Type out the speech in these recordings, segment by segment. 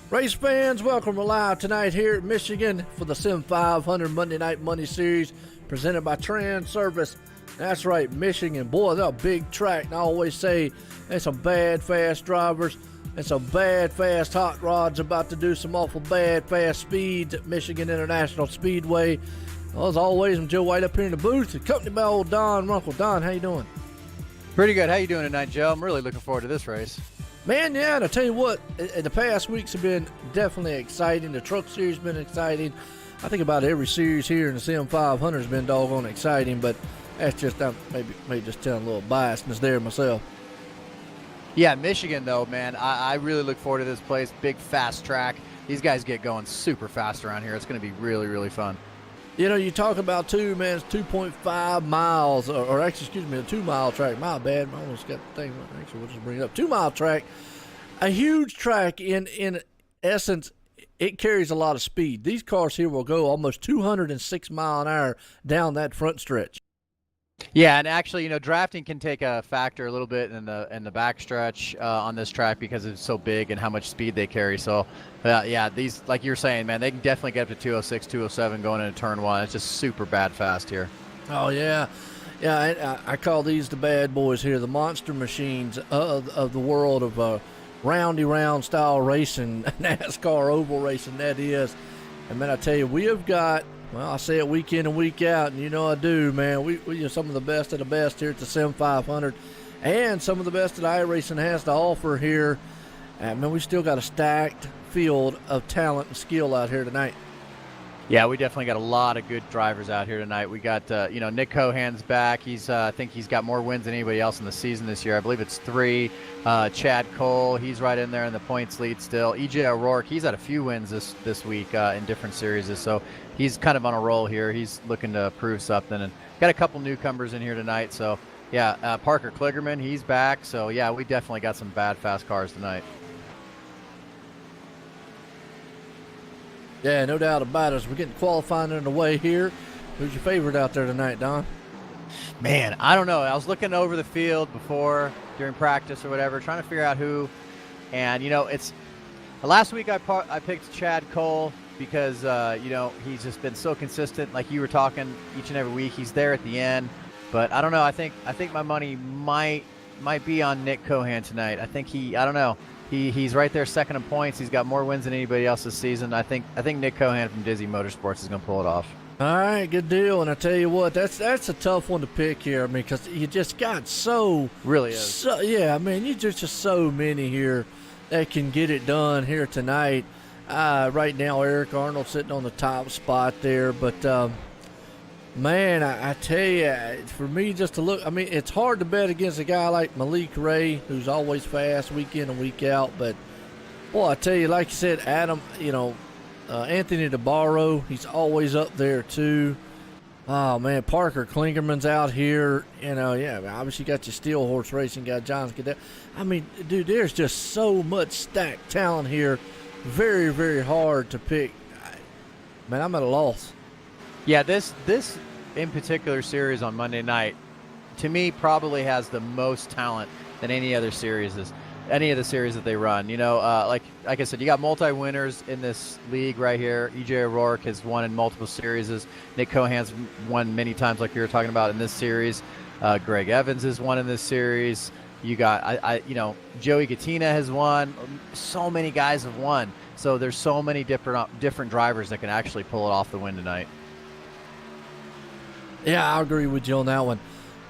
Race fans, welcome live tonight here at Michigan for the Sim500 Monday Night Money Series presented by Transervice. That's right, Michigan. Boy, that's a big track. And I always say there's some bad, fast drivers and some bad, fast hot rods about to do some awful bad, fast speeds at Michigan International Speedway. Well, as always, I'm Joe White up here in the booth, accompanied by old Don Runkle. Don, how you doing? Pretty good. How you doing tonight, Joe? I'm really looking forward to this race. Man, yeah, and I tell you what, the past weeks have been definitely exciting. The truck series has been exciting. I think about every series here in the Sim500 has been doggone exciting, but that's just, maybe just telling a little biasness there myself. Yeah, Michigan, though, man, I really look forward to this place. Big, fast track. These guys get going super fast around here. It's going to be really, really fun. You know, you talk about it's 2.5 miles, or actually, excuse me, a 2-mile track. My bad. I almost got the thing. Actually, we'll just bring it up. 2-mile track. A huge track. In essence, it carries a lot of speed. These cars here will go almost 206 mile an hour down that front stretch. Yeah, and actually, you know, drafting can take a factor a little bit in the backstretch on this track because it's so big and how much speed they carry. So, yeah, these, like you're saying, man, they can definitely get up to 206, 207 going into turn one. It's just super bad fast here. Oh, yeah. Yeah, I call these the bad boys here, the monster machines of the world of roundy round style racing, NASCAR oval racing, that is. And, man, I tell you, we have got, well, I say it week in and week out, and you know I do, man. We are some of the best of the best here at the Sim500 and some of the best that iRacing has to offer here. And, man, we still got a stacked field of talent and skill out here tonight. Yeah, we definitely got a lot of good drivers out here tonight. We got, you know, Nick Cohan's back. I think he's got more wins than anybody else in the season this year. I believe it's 3. Chad Cole, he's right in there in the points lead still. EJ O'Rourke, he's had a few wins this week in different series, so he's kind of on a roll here. He's looking to prove something, and got a couple newcomers in here tonight. So, yeah, Parker Kligerman, he's back. So, yeah, we definitely got some bad, fast cars tonight. Yeah, no doubt about it. We're getting qualifying underway here. Who's your favorite out there tonight, Don? Man, I don't know. I was looking over the field before, during practice or whatever, trying to figure out who. And, you know, it's last week I picked Chad Cole because, you know, he's just been so consistent. Like you were talking each and every week, he's there at the end. But I don't know. I think my money might be on Nick Cohan tonight. I don't know. He's right there second in points. He's got more wins than anybody else this season. I think Nick Cohan from Dizzy Motorsports is going to pull it off. All right, good deal. And I tell you what, that's a tough one to pick here. I mean, because you just got really is. So, yeah, I mean, you just so many here that can get it done here tonight. Right now, Eric Arnold sitting on the top spot there, but man, I tell you, for me just to look, I mean, it's hard to bet against a guy like Malik Ray, who's always fast week in and week out. But, boy, I tell you, like you said, Adam, you know, Anthony DeBarro, he's always up there too. Oh, man, Parker Klingerman's out here. You know, yeah, obviously you got your Steel Horse Racing guy, John Cadet. I mean, dude, there's just so much stacked talent here. Very, very hard to pick. Man, I'm at a loss. Yeah, this in particular series on Monday night, to me, probably has the most talent than any of the series that they run. You know, like I said, you got multi-winners in this league right here. EJ O'Rourke has won in multiple series. Nick Cohan's won many times, like you were talking about in this series. Greg Evans has won in this series. You got, you know, Joey Gattina has won. So many guys have won. So there's so many different drivers that can actually pull it off the win tonight. Yeah, I agree with you on that one.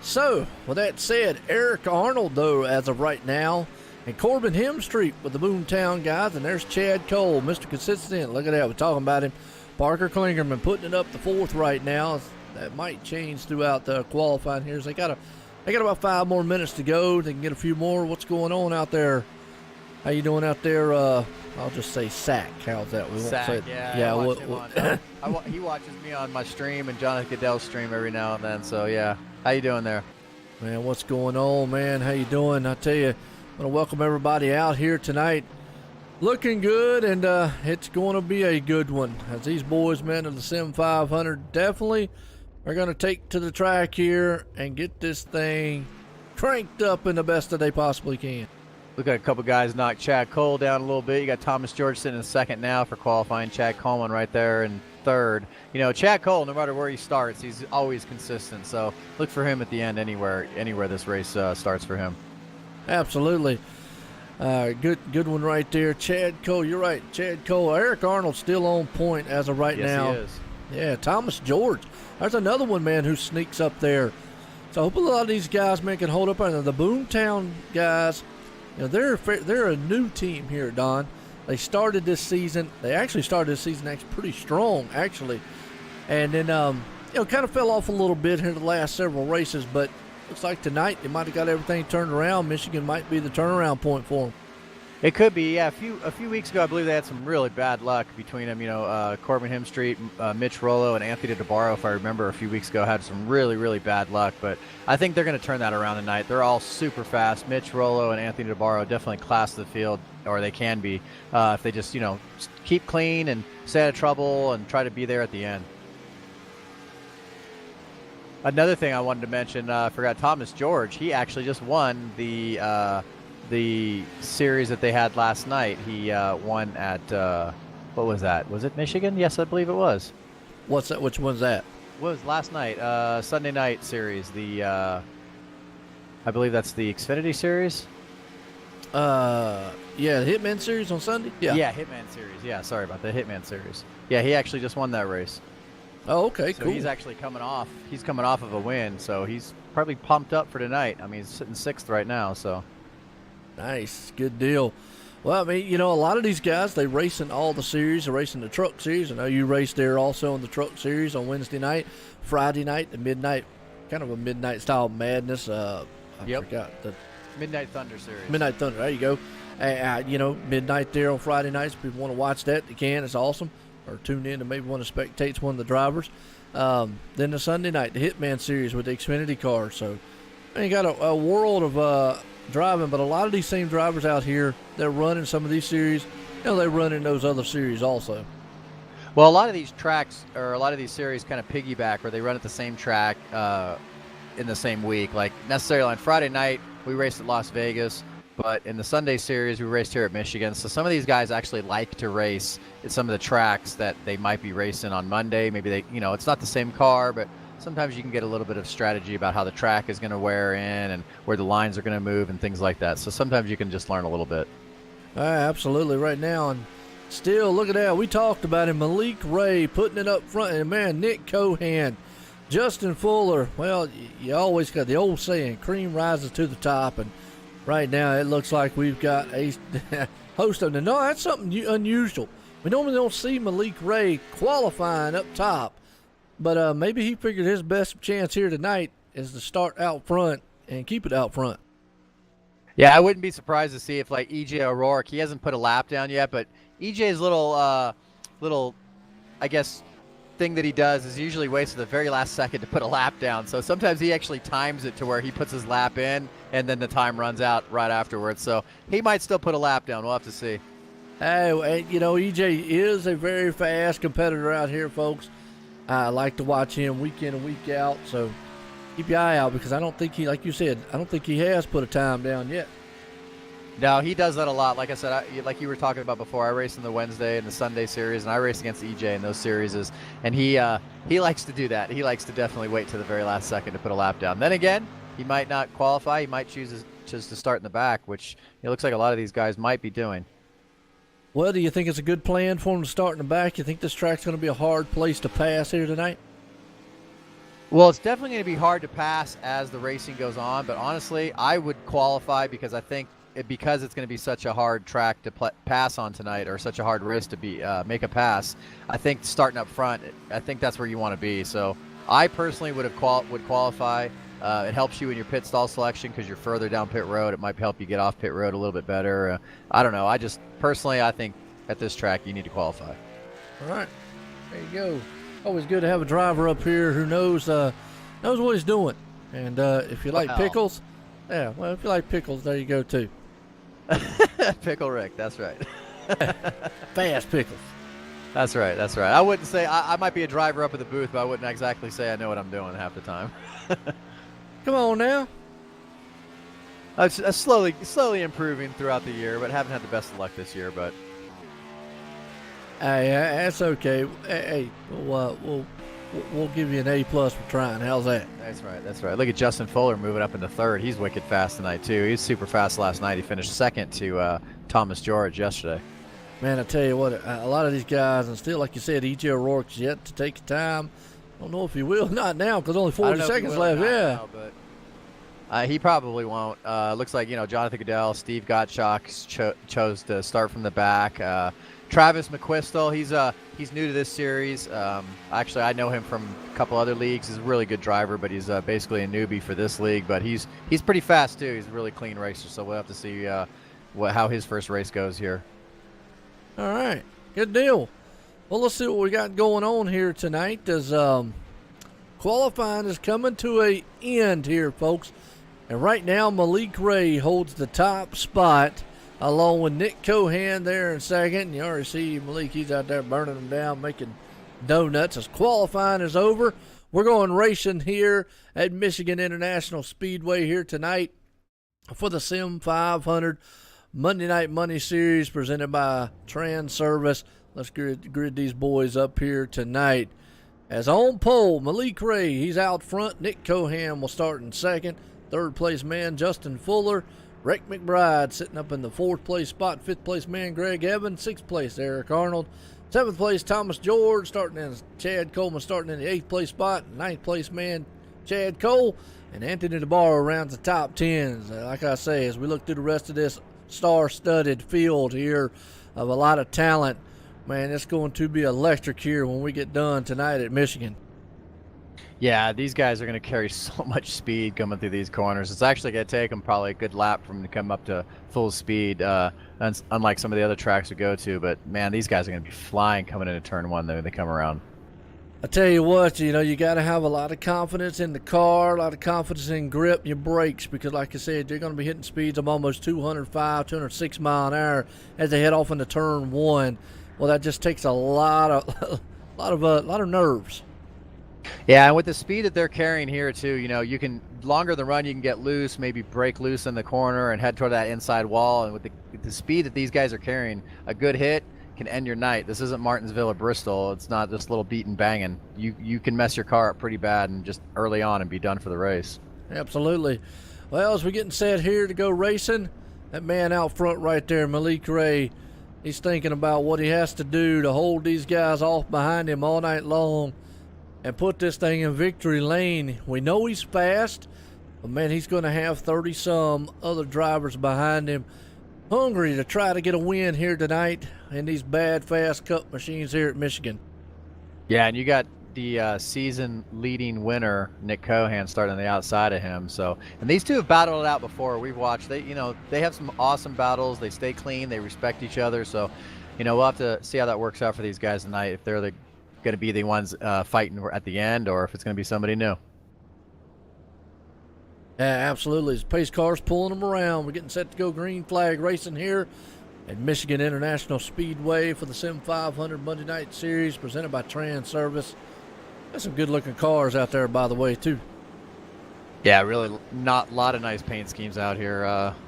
So, with that said, Eric Arnold, though, as of right now, and Corbin Hemstreet with the Boomtown guys, and there's Chad Cole, Mr. Consistent. Look at that, we're talking about him. Parker Klingerman putting it up to 4th right now. That might change throughout the qualifying here. So they got about 5 more minutes to go. They can get a few more. What's going on out there? How you doing out there? I'll just say Sack. How's that? We Sack, won't say yeah. He watches me on my stream and Jonathan Goodell's stream every now and then. So, yeah. How you doing there? Man, what's going on, man? How you doing? I tell you, I want to welcome everybody out here tonight. Looking good, and it's going to be a good one. As these boys, man, of the Sim500 definitely are going to take to the track here and get this thing cranked up in the best that they possibly can. Look at a couple guys knock Chad Cole down a little bit. You got Thomas George sitting in second now for qualifying. Chad Coleman right there in third. You know, Chad Cole, no matter where he starts, he's always consistent. So look for him at the end anywhere this race starts for him. Absolutely. Good one right there. Chad Cole, you're right. Chad Cole. Eric Arnold's still on point as of right now. Yes, he is. Yeah, Thomas George. There's another one, man, who sneaks up there. So I hope a lot of these guys, man, can hold up. And the Boomtown guys, you know, they're a new team here, Don. They started this season. They actually started this season pretty strong, actually. And then, you know, kind of fell off a little bit here the last several races. But looks like tonight they might have got everything turned around. Michigan might be the turnaround point for them. It could be, yeah. A few weeks ago, I believe they had some really bad luck between them. You know, Corbin Hemstreet, Mitch Rollo, and Anthony DeBarro, if I remember, a few weeks ago had some really, really bad luck. But I think they're going to turn that around tonight. They're all super fast. Mitch Rollo and Anthony DeBarro definitely class the field, or they can be, if they just, you know, keep clean and stay out of trouble and try to be there at the end. Another thing I wanted to mention, I forgot Thomas George. He actually just won the series that they had last night. He won at what was that? Was it Michigan? Yes, I believe it was. What's that? Which one's that? What was last night? Sunday night series. I believe that's the Xfinity series. Yeah, the Hitman series on Sunday. Yeah, Hitman series. Yeah, sorry about the Hitman series. Yeah, he actually just won that race. Oh, okay, so cool. He's actually coming off. He's coming off of a win, so he's probably pumped up for tonight. I mean, he's sitting 6th right now, so. Nice, good deal. Well, I mean, you know, a lot of these guys, they race in all the series. They race in the truck series. I know you raced there also in the truck series on Wednesday night, Friday night, the midnight, kind of a midnight style madness. I forgot the Midnight Thunder series. Midnight Thunder. There you go. You know, midnight there on Friday nights. If people want to watch that, they can. It's awesome. Or tune in and maybe want to spectate one of the drivers. Then the Sunday night, the Hitman series with the Xfinity cars. So, man, you got a world of driving, but a lot of these same drivers out here, they're running some of these series. You know, they run in those other series also. Well, a lot of these tracks or a lot of these series kind of piggyback, where they run at the same track in the same week. Like necessarily on Friday night, we raced at Las Vegas, but in the Sunday series, we raced here at Michigan. So some of these guys actually like to race at some of the tracks that they might be racing on Monday. Maybe they, you know, it's not the same car, but sometimes you can get a little bit of strategy about how the track is going to wear in and where the lines are going to move and things like that. So sometimes you can just learn a little bit. Absolutely, right now. And still, look at that. We talked about him, Malik Ray putting it up front. And, man, Nick Cohan, Justin Fuller. Well, you always got the old saying, cream rises to the top. And right now it looks like we've got a host of them. No, that's something unusual. We normally don't see Malik Ray qualifying up top. But maybe he figured his best chance here tonight is to start out front and keep it out front. Yeah, I wouldn't be surprised to see if, like, E.J. O'Rourke, he hasn't put a lap down yet, but E.J.'s little, I guess, thing that he does is usually waits to the very last second to put a lap down. So sometimes he actually times it to where he puts his lap in, and then the time runs out right afterwards. So he might still put a lap down. We'll have to see. Hey, you know, E.J. is a very fast competitor out here, folks. I like to watch him week in and week out, so keep your eye out because I don't think he, like you said, I don't think he has put a time down yet. No, he does that a lot. Like I said, like you were talking about before, I race in the Wednesday and the Sunday series, and I race against EJ in those series, and he likes to do that. He likes to definitely wait to the very last second to put a lap down. Then again, he might not qualify. He might choose to start in the back, which it looks like a lot of these guys might be doing. Well, do you think it's a good plan for him to start in the back? You think this track's going to be a hard place to pass here tonight? Well, it's definitely going to be hard to pass as the racing goes on, but honestly, I would qualify because I think because it's going to be such a hard track to pass on tonight, or such a hard race to be make a pass. I think starting up front, I think that's where you want to be. So I personally would qualify. It helps you in your pit stall selection because you're further down pit road. It might help you get off pit road a little bit better. I don't know. I think at this track you need to qualify. All right, there you go. Always good to have a driver up here who knows what he's doing. And if you like pickles, if you like pickles, there you go too. Pickle Rick, that's right. Fast pickles. That's right. I wouldn't say I might be a driver up at the booth, but I wouldn't exactly say I know what I'm doing half the time. Come on now. Slowly improving throughout the year, but haven't had the best of luck this year. But hey, that's okay. Hey, we'll give you an A+ for trying. How's that? That's right. That's right. Look at Justin Fuller moving up into third. He's wicked fast tonight too. He was super fast last night. He finished second to Thomas George yesterday. Man, I tell you what, a lot of these guys, and still, like you said, E.J. O'Rourke's yet to take time. I don't know if he will. Not now, because only 40 seconds left. Yeah. Now, but he probably won't. Looks like, Jonathan Goodell, Steve Gottschalk chose to start from the back. Travis McQuistel, he's new to this series. Actually, I know him from a couple other leagues. He's a really good driver, but he's basically a newbie for this league. But he's pretty fast too. He's a really clean racer, so we'll have to see how his first race goes here. All right, good deal. Well, let's see what we got going on here tonight. As qualifying is coming to an end here, folks. And right now, Malik Ray holds the top spot, along with Nick Cohan there in second. You already see Malik, he's out there burning them down, making donuts. As qualifying is over, we're going racing here at Michigan International Speedway here tonight for the Sim500 Monday Night Money Series presented by Transervice. Let's grid these boys up here tonight. As on pole, Malik Ray, he's out front. Nick Cohan will start in second. Third place man, Justin Fuller. Rick McBride sitting up in the fourth place spot. Fifth place man, Greg Evans. Sixth place, Eric Arnold. Seventh place, Thomas George. Starting in Chad Coleman starting in the eighth place spot. Ninth place man, Chad Cole. And Anthony DeBarro rounds the top 10. Like I say, as we look through the rest of this star-studded field here of a lot of talent, man, it's going to be electric here when we get done tonight at Michigan. Yeah, these guys are going to carry so much speed coming through these corners. It's actually going to take them probably a good lap for them to come up to full speed, unlike some of the other tracks we go to. But, man, these guys are going to be flying coming into turn one when they come around. I tell you what, you got to have a lot of confidence in the car, a lot of confidence in grip, your brakes, because like I said, you're going to be hitting speeds of almost 205, 206 mile an hour as they head off into turn one. Well, that just takes a lot of nerves. Yeah, and with the speed that they're carrying here too, you can longer the run, you can get loose, maybe break loose in the corner and head toward that inside wall. And with the speed that these guys are carrying, a good hit can end your night. This isn't Martinsville or Bristol. It's not just little beat and banging. You can mess your car up pretty bad and just early on and be done for the race. Absolutely. Well, as we're getting set here to go racing, that man out front right there, Malik Ray, he's thinking about what he has to do to hold these guys off behind him all night long and put this thing in victory lane. We know he's fast, but man, he's going to have 30-some other drivers behind him hungry to try to get a win here tonight in these bad fast cup machines here at Michigan. Yeah, and you got the season leading winner, Nick Cohan, starting on the outside of him. So, and these two have battled it out before. We've watched. They have some awesome battles. They stay clean. They respect each other. So, we'll have to see how that works out for these guys tonight. If they're going to be the ones fighting at the end, or if it's going to be somebody new. Yeah, absolutely. As pace cars pulling them around. We're getting set to go green flag racing here at Michigan International Speedway for the Sim500 Monday Night Series presented by Transervice. Got some good-looking cars out there, by the way, too. Yeah, really not a lot of nice paint schemes out here.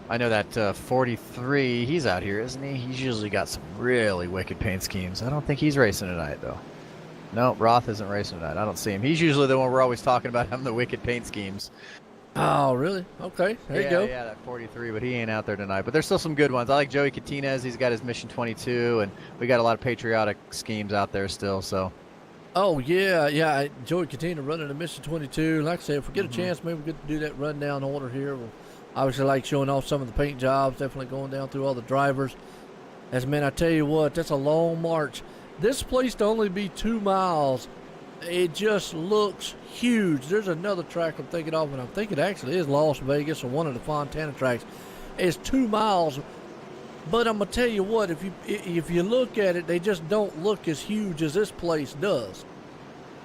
I know that 43, he's out here, isn't he? He's usually got some really wicked paint schemes. I don't think he's racing tonight, though. No, Roth isn't racing tonight. I don't see him. He's usually the one we're always talking about having the wicked paint schemes. Oh, really? Okay, there you go. Yeah, that 43, but he ain't out there tonight. But there's still some good ones. I like Joey Catinez. He's got his Mission 22, and we got a lot of patriotic schemes out there still. So. Oh, yeah. Joey Catina running the Mission 22. Like I said, if we get a chance, maybe we get to do that rundown order here. We'll obviously like showing off some of the paint jobs, definitely going down through all the drivers. As, man, I tell you what, that's a long march. This place to only be 2 miles. It just looks huge. There's another track I'm thinking of, and I think it actually is Las Vegas or one of the Fontana tracks. It's 2 miles, but I'm gonna tell you what, if you look at it, they just don't look as huge as this place does.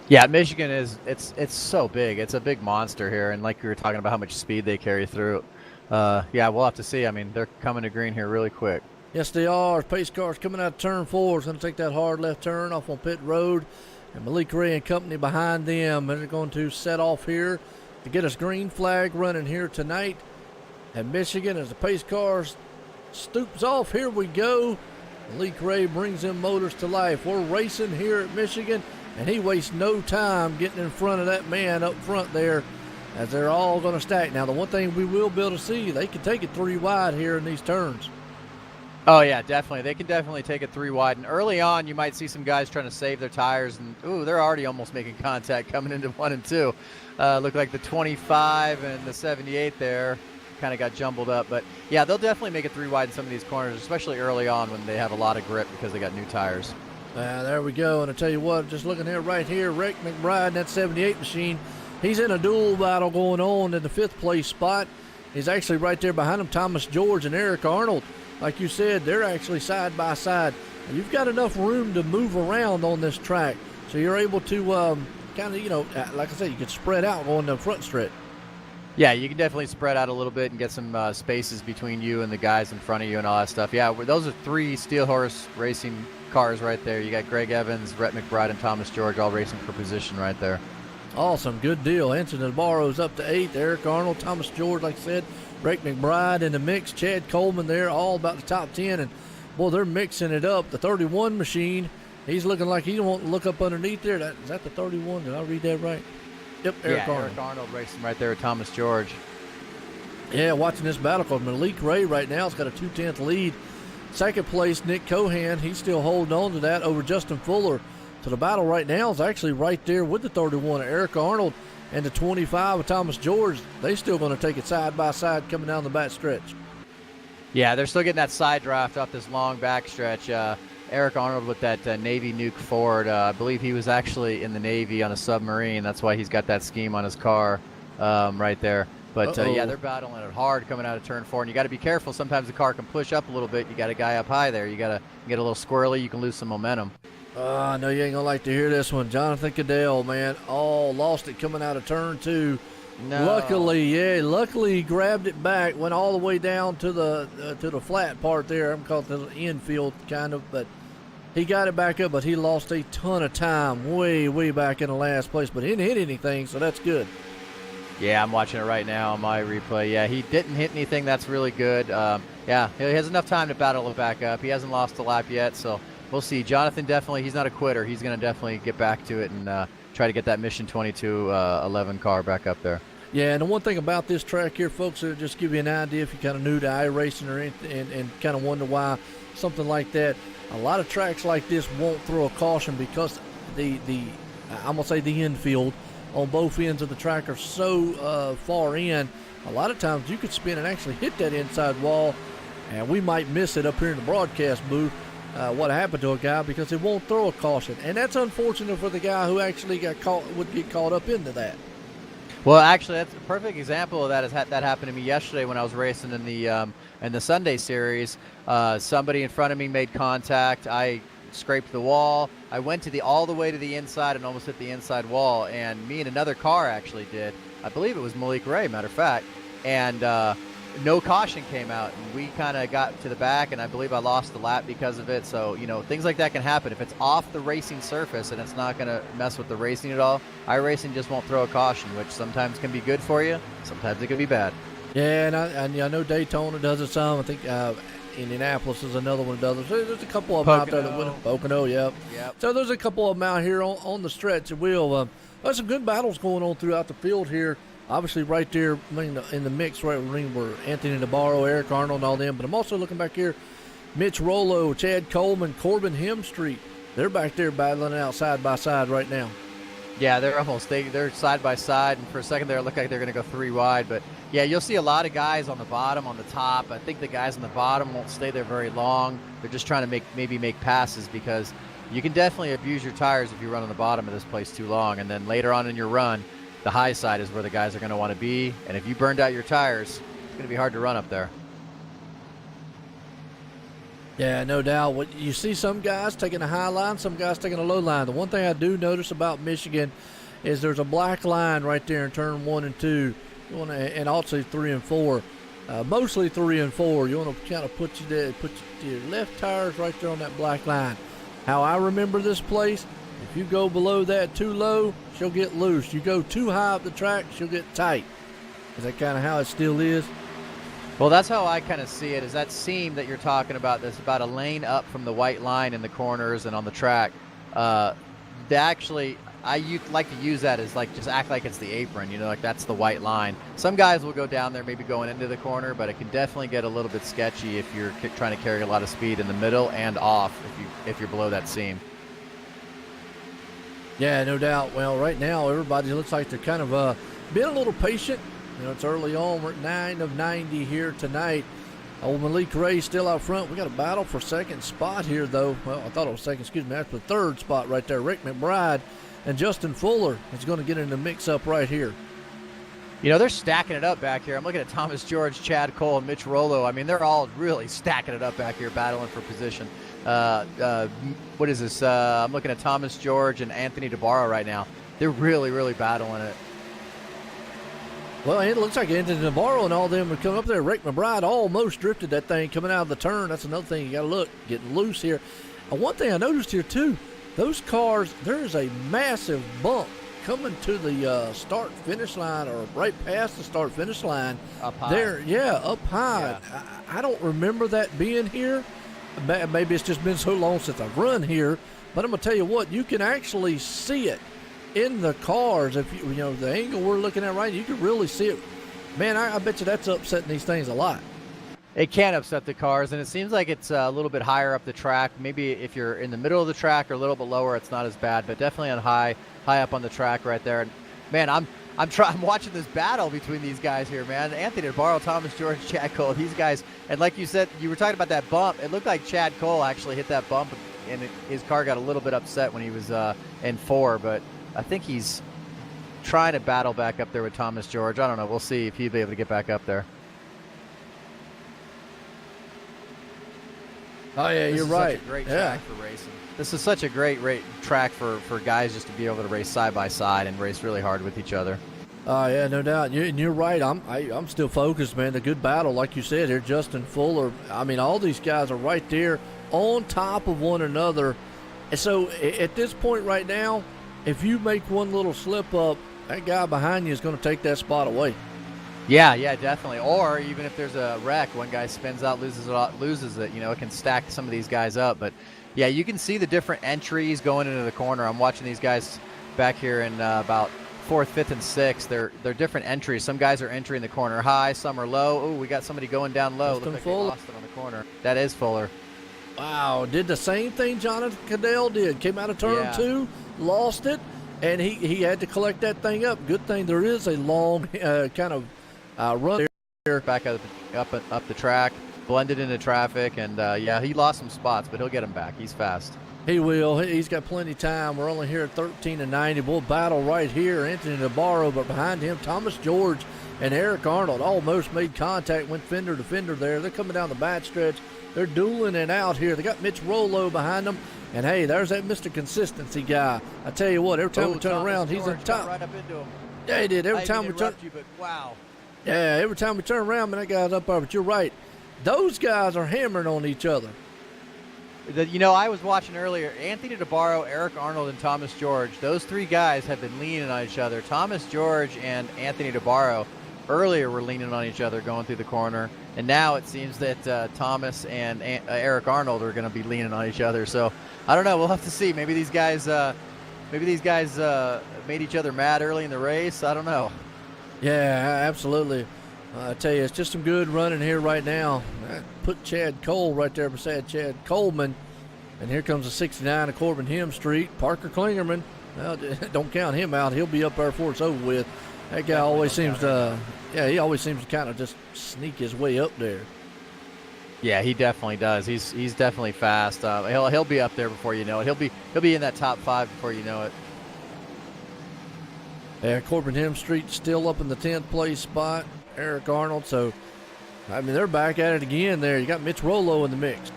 Yeah, Michigan it's so big. It's a big monster here, and like we were talking about how much speed they carry through. Yeah, we'll have to see. I mean, they're coming to green here really quick. Yes, they are. Pace cars coming out of turn 4 is going to take that hard left turn off on pit road. And Malik Ray and company behind them. They're going to set off here to get us green flag running here tonight at Michigan as the pace cars stoops off. Here we go. Malik Ray brings them motors to life. We're racing here at Michigan, and he wastes no time getting in front of that man up front there as they're all going to stack. Now, the one thing we will be able to see, they can take it 3 wide here in these turns. Oh, yeah, definitely. They can definitely take it 3 wide. And early on, you might see some guys trying to save their tires. And, ooh, they're already almost making contact coming into 1 and 2. Look like the 25 and the 78 there kind of got jumbled up. But, yeah, they'll definitely make it 3 wide in some of these corners, especially early on when they have a lot of grip because they got new tires. There we go. And I tell you what, just looking here right here, Rick McBride in that 78 machine, he's in a dual battle going on in the 5th place spot. He's actually right there behind him, Thomas George and Eric Arnold. Like you said, they're actually side by side. You've got enough room to move around on this track, so you're able to kind of, like I said, you can spread out going the front stretch. Yeah, you can definitely spread out a little bit and get some spaces between you and the guys in front of you and all that stuff. Yeah, those are 3 Steel Horse racing cars right there. You got Greg Evans, Rhett McBride, and Thomas George all racing for position right there. Awesome, good deal. Anthony Navarro's up to 8th. Eric Arnold, Thomas George, like I said, Rick McBride in the mix. Chad Coleman there, all about the top 10. And, boy, they're mixing it up. The 31 machine, he's looking like he won't look up underneath there. Is that the 31? Did I read that right? Yep, Eric Arnold. Eric Arnold racing right there with Thomas George. Yeah, watching this battle called Malik Ray right now has got a 2/10 lead. Second place, Nick Cohan, he's still holding on to that over Justin Fuller. So the battle right now is actually right there with the 31, Eric Arnold, and the 25 of Thomas George. They still going to take it side by side coming down the back stretch. Yeah, they're still getting that side draft off this long back stretch. Eric Arnold with that Navy Nuke Ford. I believe he was actually in the Navy on a submarine. That's why he's got that scheme on his car right there. But, yeah, they're battling it hard coming out of turn 4. And you got to be careful. Sometimes the car can push up a little bit. You got a guy up high there. You got to get a little squirrely. You can lose some momentum. I know you ain't going to like to hear this one. Jonathan Cadell, man, lost it coming out of turn 2. No. Luckily he grabbed it back, went all the way down to the flat part there. I'm calling it the infield kind of, but he got it back up, but he lost a ton of time way back in the last place, but he didn't hit anything, so that's good. Yeah, I'm watching it right now on my replay. Yeah, he didn't hit anything. That's really good. Yeah, he has enough time to battle it back up. He hasn't lost a lap yet, so we'll see. Jonathan definitely, he's not a quitter. He's going to definitely get back to it and try to get that Mission 22 11 car back up there. Yeah, and the one thing about this track here, folks, it'll just give you an idea if you're kind of new to iRacing or anything and kind of wonder why something like that. A lot of tracks like this won't throw a caution because I'm going to say the infield on both ends of the track are so far in. A lot of times you could spin and actually hit that inside wall, and we might miss it up here in the broadcast booth. What happened to a guy because it won't throw a caution, and that's unfortunate for the guy who actually would get caught up into that. Well, actually, that's a perfect example of that. That happened to me yesterday when I was racing in the Sunday series. Somebody in front of me made contact. I scraped the wall. I went all the way to the inside and almost hit the inside wall. And me and another car actually did. I believe it was Malik Ray, matter of fact. And no caution came out, and we kind of got to the back, and I believe I lost the lap because of it. So, things like that can happen. If it's off the racing surface and it's not going to mess with the racing at all, iRacing just won't throw a caution, which sometimes can be good for you. Sometimes it can be bad. Yeah, and I know Daytona does it some. I think Indianapolis is another one that does it. There's a couple of them out there that would. Pocono, yep. So there's a couple of them out here on the stretch. There's some good battles going on throughout the field here. Obviously, right there in the mix, right where Anthony Navarro, Eric Arnold, and all them. But I'm also looking back here, Mitch Rollo, Chad Coleman, Corbin Hemstreet. They're back there battling it out side by side right now. Yeah, they're side by side, and for a second there, it looked like they're going to go 3 wide. But yeah, you'll see a lot of guys on the bottom, on the top. I think the guys on the bottom won't stay there very long. They're just trying to maybe make passes because you can definitely abuse your tires if you run on the bottom of this place too long, and then later on in your run, the high side is where the guys are going to want to be, and if you burned out your tires, it's going to be hard to run up there. Yeah, no doubt. You see some guys taking a high line, some guys taking a low line. The one thing I do notice about Michigan is there's a black line right there in turn 1 and 2, and also 3 and 4. Mostly 3 and 4. You want to kind of put your left tires right there on that black line. How I remember this place, if you go below that too low, she'll get loose. You go too high up the track, she'll get tight. Is that kind of how it still is? Well, that's how I kind of see it, is that seam that you're talking about that's about a lane up from the white line in the corners and on the track. Actually, like to use that as like just act like it's the apron, you know, like that's the white line. Some guys will go down there maybe going into the corner, but it can definitely get a little bit sketchy if you're trying to carry a lot of speed in the middle and off if you're below that seam. Yeah, no doubt. Well, right now everybody looks like they're kind of being a little patient. You know, it's early on. We're at 9 of 90 here tonight. Old Malik Ray still out front. We got a battle for second spot here, though. Well, I thought it was second. Excuse me. That's the third spot right there. Rick McBride and Justin Fuller is going to get in the mix-up right here. You know, they're stacking it up back here. I'm looking at Thomas George, Chad Cole, and Mitch Rollo. I mean, they're all really stacking it up back here, battling for position. What is this? I'm looking at Thomas George and Anthony DeBarro right now. They're really, really battling it. Well, it looks like Anthony Navarro and all them would come up there. Rick McBride almost drifted that thing coming out of the turn. That's another thing you got to look, getting loose here. One thing I noticed here, too, those cars, there is a massive bump coming to the start-finish line or right past the start-finish line. Up high. There, yeah, up high. Yeah. I don't remember that being here. Maybe it's just been so long since I've run here. But I'm going to tell you what, you can actually see it in the cars. If you know the angle we're looking at right, you can really see it. Man, I bet you that's upsetting these things a lot. It can upset the cars, and it seems like it's a little bit higher up the track. Maybe if you're in the middle of the track or a little bit lower, it's not as bad, but definitely on high up on the track right there. And man, I'm watching this battle between these guys here, man. Anthony DeBarro, Thomas George, Chad Cole, these guys. And like you said, you were talking about that bump. It looked like Chad Cole actually hit that bump, and his car got a little bit upset when he was in 4, but I think he's trying to battle back up there with Thomas George. I don't know. We'll see if he'll be able to get back up there. Oh, yeah, you're right. Such a great track for racing. This is such a great track for guys just to be able to race side by side and race really hard with each other. Yeah, no doubt. You're right. I'm still focused, man. A good battle, like you said here. Justin Fuller. I mean, all these guys are right there on top of one another. And so at this point right now, if you make one little slip up, that guy behind you is going to take that spot away. Yeah, definitely. Or even if there's a wreck, one guy spins out, loses it. You know, it can stack some of these guys up. But yeah, you can see the different entries going into the corner. I'm watching these guys back here in about 4th, 5th, and 6th. They're different entries. Some guys are entering the corner high, some are low. Oh, we got somebody going down low. Looks like they lost it on the corner. That is Fuller. Wow, did the same thing Jonathan Cadell did. Came out of turn 2, lost it, and he had to collect that thing up. Good thing there is a long kind of run there. Back up the track, blended into traffic, and yeah, he lost some spots, but he'll get him back. He's fast. He will. He's got plenty of time. We're only here at 13 and 90. We'll battle right here. Anthony Navarro, but behind him, Thomas George and Eric Arnold almost made contact, went fender to fender there. They're coming down the back stretch. They're dueling it out here. They got Mitch Rollo behind them. And, hey, there's that Mr. Consistency guy. I tell you what, every time we turn around, he's in top. Right up into him. Yeah, he did. Every time we turn. But wow. Yeah, every time we turn around, man, that guy's up there. But you're right. Those guys are hammering on each other. You know, I was watching earlier, Anthony DeBarro, Eric Arnold, and Thomas George. Those 3 guys have been leaning on each other. Thomas George and Anthony DeBarro earlier were leaning on each other going through the corner. And now it seems that Thomas and Eric Arnold are going to be leaning on each other. So I don't know. We'll have to see. Maybe these guys made each other mad early in the race. I don't know. Yeah, absolutely. I tell you, it's just some good running here right now. I put Chad Cole right there beside Chad Coleman. And here comes the 69 of Corbin Hem Street. Parker Klingerman. Well, don't count him out. He'll be up there before it's over with. That guy always seems to, he always seems to kind of just sneak his way up there. Yeah, he definitely does. He's definitely fast. He'll be up there before you know it. He'll be in that top 5 before you know it. Yeah, Corbin Hem Street still up in the 10th place spot. Eric Arnold. So, I mean, they're back at it again there. You got Mitch Rollo in the mix.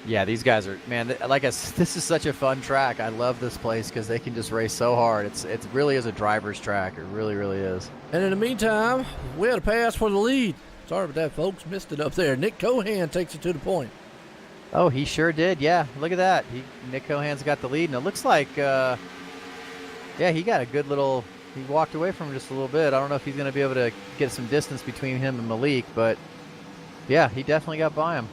Yeah, these guys are, man, like this is such a fun track. I love this place because they can just race so hard. It really is a driver's track. It really, really is. And in the meantime, we had a pass for the lead. Sorry about that, folks. Missed it up there. Nick Cohan takes it to the point. Oh, he sure did. Yeah, look at that. Nick Cohan's got the lead, and it looks like, he got a good little He walked away from him just a little bit. I don't know if he's going to be able to get some distance between him and Malik, but yeah, he definitely got by him.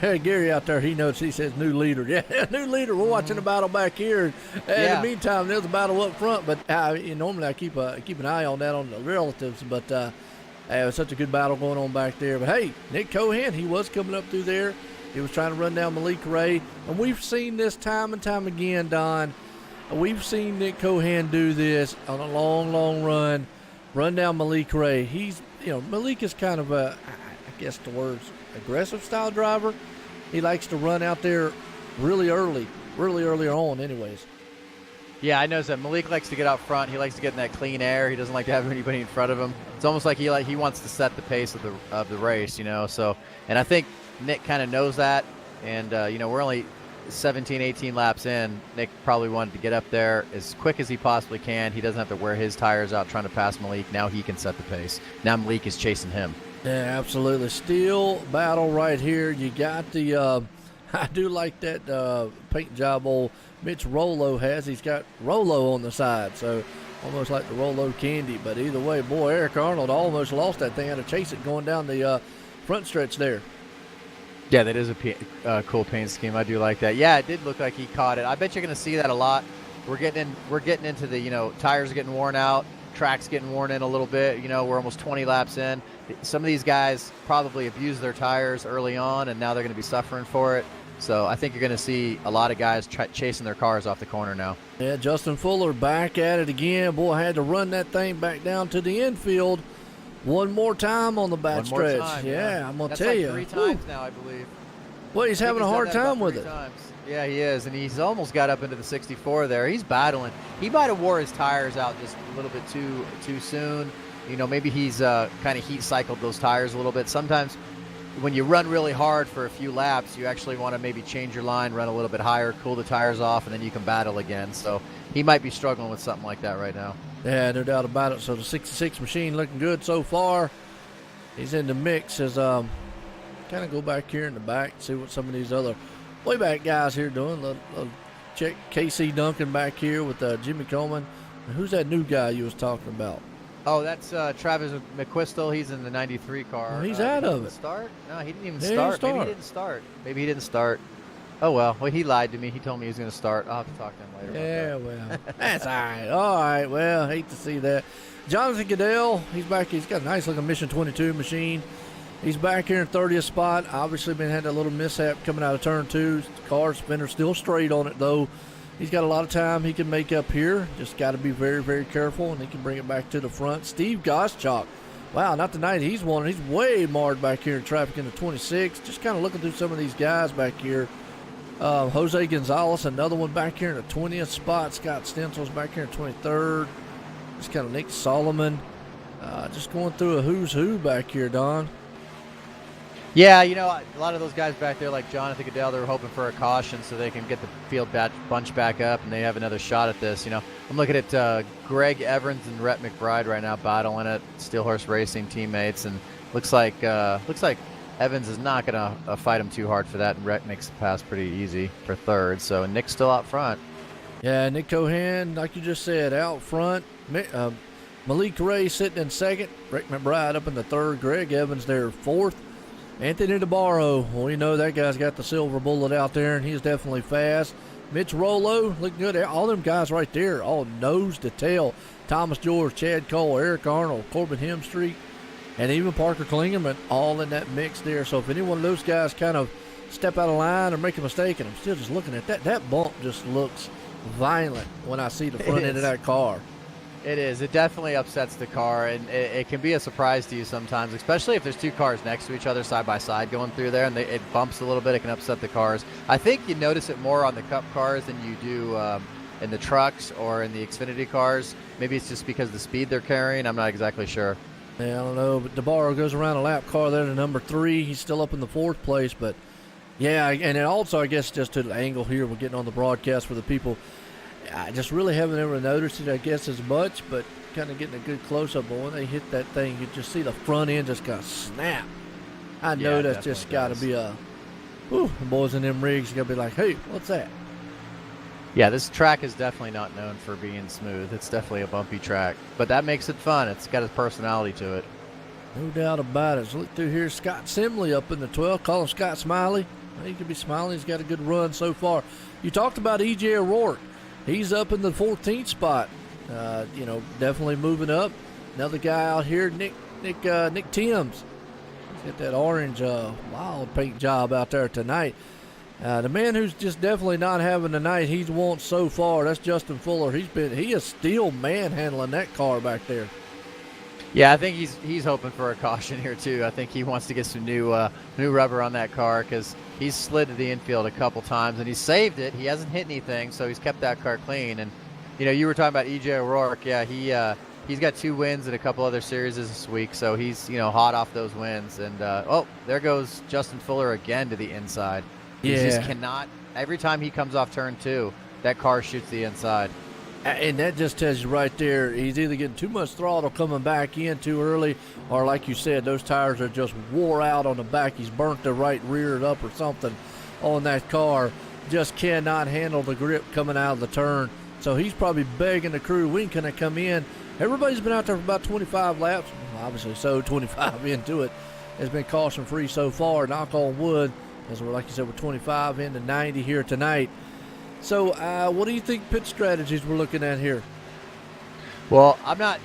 Gary out there, he knows. He says new leader. Yeah, new leader. We're watching the battle back here. In the meantime, there's a battle up front. But normally I keep an eye on that on the relatives. But it was such a good battle going on back there. But hey, Nick Cohan, he was coming up through there. He was trying to run down Malik Ray, and we've seen this time and time again, Don. We've seen Nick Cohan do this on a long run down Malik Ray. He's, Malik is kind of a, I guess the word's aggressive style driver. He likes to run out there really early on anyways. Yeah, I noticed that Malik likes to get out front. He likes to get in that clean air. He doesn't like to have anybody in front of him. It's almost like he wants to set the pace of the race, So, and I think Nick kind of knows that. And we're only 17, 18 laps in. Nick probably wanted to get up there as quick as he possibly can. He doesn't have to wear his tires out trying to pass Malik. Now he can set the pace. Now Malik is chasing him. Yeah, absolutely. Steel battle right here. You got the I do like that paint job old Mitch Rollo has. He's got Rollo on the side, so almost like the Rollo candy. But either way, boy, Eric Arnold almost lost that thing. Had to chase it going down the front stretch there. Yeah, that is a cool paint scheme. I do like that. Yeah, it did look like he caught it. I bet you're going to see that a lot. We're getting into the tires getting worn out, tracks getting worn in a little bit. We're almost 20 laps in. Some of these guys probably abused their tires early on, and now they're going to be suffering for it. So I think you're going to see a lot of guys chasing their cars off the corner now. Yeah, Justin Fuller back at it again. Boy, I had to run that thing back down to the infield one more time on the back stretch. Yeah, I'm going to tell you. 3 times now, I believe. Well, he's having a hard time with it. Times. Yeah, he is, and he's almost got up into the 64 there. He's battling. He might have wore his tires out just a little bit too soon. Maybe he's kind of heat cycled those tires a little bit. Sometimes when you run really hard for a few laps, you actually want to maybe change your line, run a little bit higher, cool the tires off, and then you can battle again. So he might be struggling with something like that right now. Yeah, no doubt about it. So the 66 machine looking good so far. He's in the mix as kind of go back here in the back and see what some of these other way back guys here doing. Little check KC Duncan back here with Jimmy Coleman. And who's that new guy you was talking about? Oh, that's Travis McQuistel. He's in the 93 car. Well, he's out of it. Start? No, he didn't even start. Maybe he didn't start. Oh, well, he lied to me. He told me he was going to start. I'll have to talk to him later. Yeah, well, that's all right. All right, well, hate to see that. Jonathan Goodell, he's back. He's got a nice-looking Mission 22 machine. He's back here in 30th spot. Obviously, had a little mishap coming out of turn 2. The car spinner still straight on it, though. He's got a lot of time he can make up here. Just got to be very, very careful, and he can bring it back to the front. Steve Goschalk. Wow, not the night he's won. He's way marred back here in traffic in the 26. Just kind of looking through some of these guys back here. Jose Gonzalez, another one back here in the 20th spot. Scott Stencil's back here in 23rd. Just kind of Nick Solomon. Just going through a who's who back here, Don. Yeah, a lot of those guys back there, like Jonathan Goodell, they're hoping for a caution so they can get the field bunch back up and they have another shot at this. I'm looking at Greg Evans and Rhett McBride right now battling it, Steelhorse Racing teammates, and looks like Evans is not going to fight him too hard for that, and Rhett makes the pass pretty easy for third. So Nick's still out front. Yeah, Nick Cohan, like you just said, out front. Malik Ray sitting in second. Rick McBride up in the third. Greg Evans there fourth. Anthony DeBarro, well, we know that guy's got the silver bullet out there, and he's definitely fast. Mitch Rollo, looking good. All them guys right there, all nose to tail. Thomas George, Chad Cole, Eric Arnold, Corbin Hemstreet, and even Parker Klingerman, all in that mix there. So if any one of those guys kind of step out of line or make a mistake, and I'm still just looking at that bump just looks violent when I see the front end of that car. It is. It definitely upsets the car, and it can be a surprise to you sometimes, especially if there's 2 cars next to each other side by side going through there, and it bumps a little bit. It can upset the cars. I think you notice it more on the Cup cars than you do in the trucks or in the Xfinity cars. Maybe it's just because of the speed they're carrying. I'm not exactly sure. Yeah, I don't know, but DeBarro goes around a lap car there to number 3. He's still up in the 4th place, but yeah, and then also I guess just to the angle here we're getting on the broadcast for the people. I just really haven't ever noticed it, I guess, as much, but kind of getting a good close-up. But when they hit that thing, you just see the front end just kind of snap. I know that's just got to be a – the boys in them rigs got to be like, hey, what's that? Yeah, this track is definitely not known for being smooth. It's definitely a bumpy track, but that makes it fun. It's got a personality to it. No doubt about it. So look through here. Scott Simley up in the 12. Call him Scott Smiley. Well, he could be smiling. He's got a good run so far. You talked about E.J. O'Rourke. He's up in the 14th spot. Definitely moving up. Another guy out here, Nick Timms. He's got that orange wild paint job out there tonight. The man who's just definitely not having the night he's won so far, that's Justin Fuller. He is still manhandling that car back there. Yeah, I think he's hoping for a caution here too. I think he wants to get some new rubber on that car because he's slid to the infield a couple times and he saved it. He hasn't hit anything, so he's kept that car clean. And you were talking about E.J. O'Rourke. Yeah, he's got 2 wins in a couple other series this week, so he's hot off those wins. And there goes Justin Fuller again to the inside. He just cannot. Every time he comes off turn 2, that car shoots the inside. And that just tells you right there, he's either getting too much throttle coming back in too early, or like you said, those tires are just wore out on the back. He's burnt the right rear up or something on that car. Just cannot handle the grip coming out of the turn. So he's probably begging the crew, when can I come in? Everybody's been out there for about 25 laps. Obviously, so 25 into it. It's been caution-free so far, knock on wood, as we're, like you said, we're 25 into 90 here tonight. So what do you think pit strategies we're looking at here? Well, I'm not,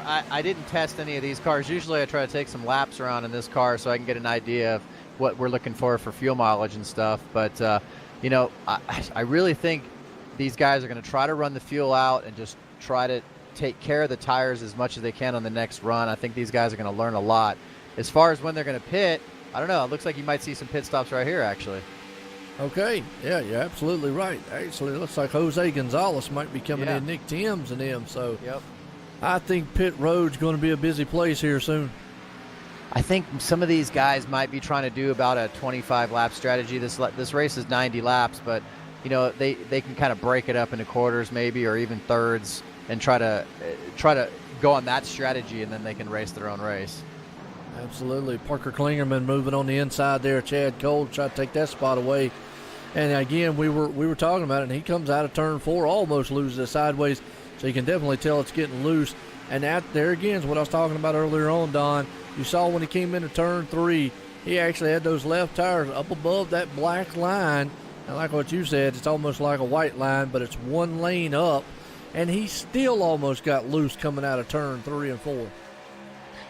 I didn't test any of these cars. Usually I try to take some laps around in this car so I can get an idea of what we're looking for fuel mileage and stuff. But, I really think these guys are going to try to run the fuel out and just try to take care of the tires as much as they can on the next run. I think these guys are going to learn a lot. As far as when they're going to pit, I don't know. It looks like you might see some pit stops right here, actually. Okay, yeah, you're absolutely right. Actually, it looks like Jose Gonzalez might be coming in, Nick Timms and them. So I think pit road's going to be a busy place here soon. I think some of these guys might be trying to do about a 25-lap strategy. This race is 90 laps, but they can kind of break it up into quarters maybe, or even thirds, and try to go on that strategy, and then they can race their own race. Absolutely. Parker Klingerman moving on the inside there. Chad Cole try to take that spot away. And again, we were talking about it, and he comes out of turn 4, almost loses it sideways. So you can definitely tell it's getting loose. And that there again is what I was talking about earlier on, Don. You saw when he came into turn 3, he actually had those left tires up above that black line. And like what you said, it's almost like a white line, but it's one lane up. And he still almost got loose coming out of turn 3 and 4.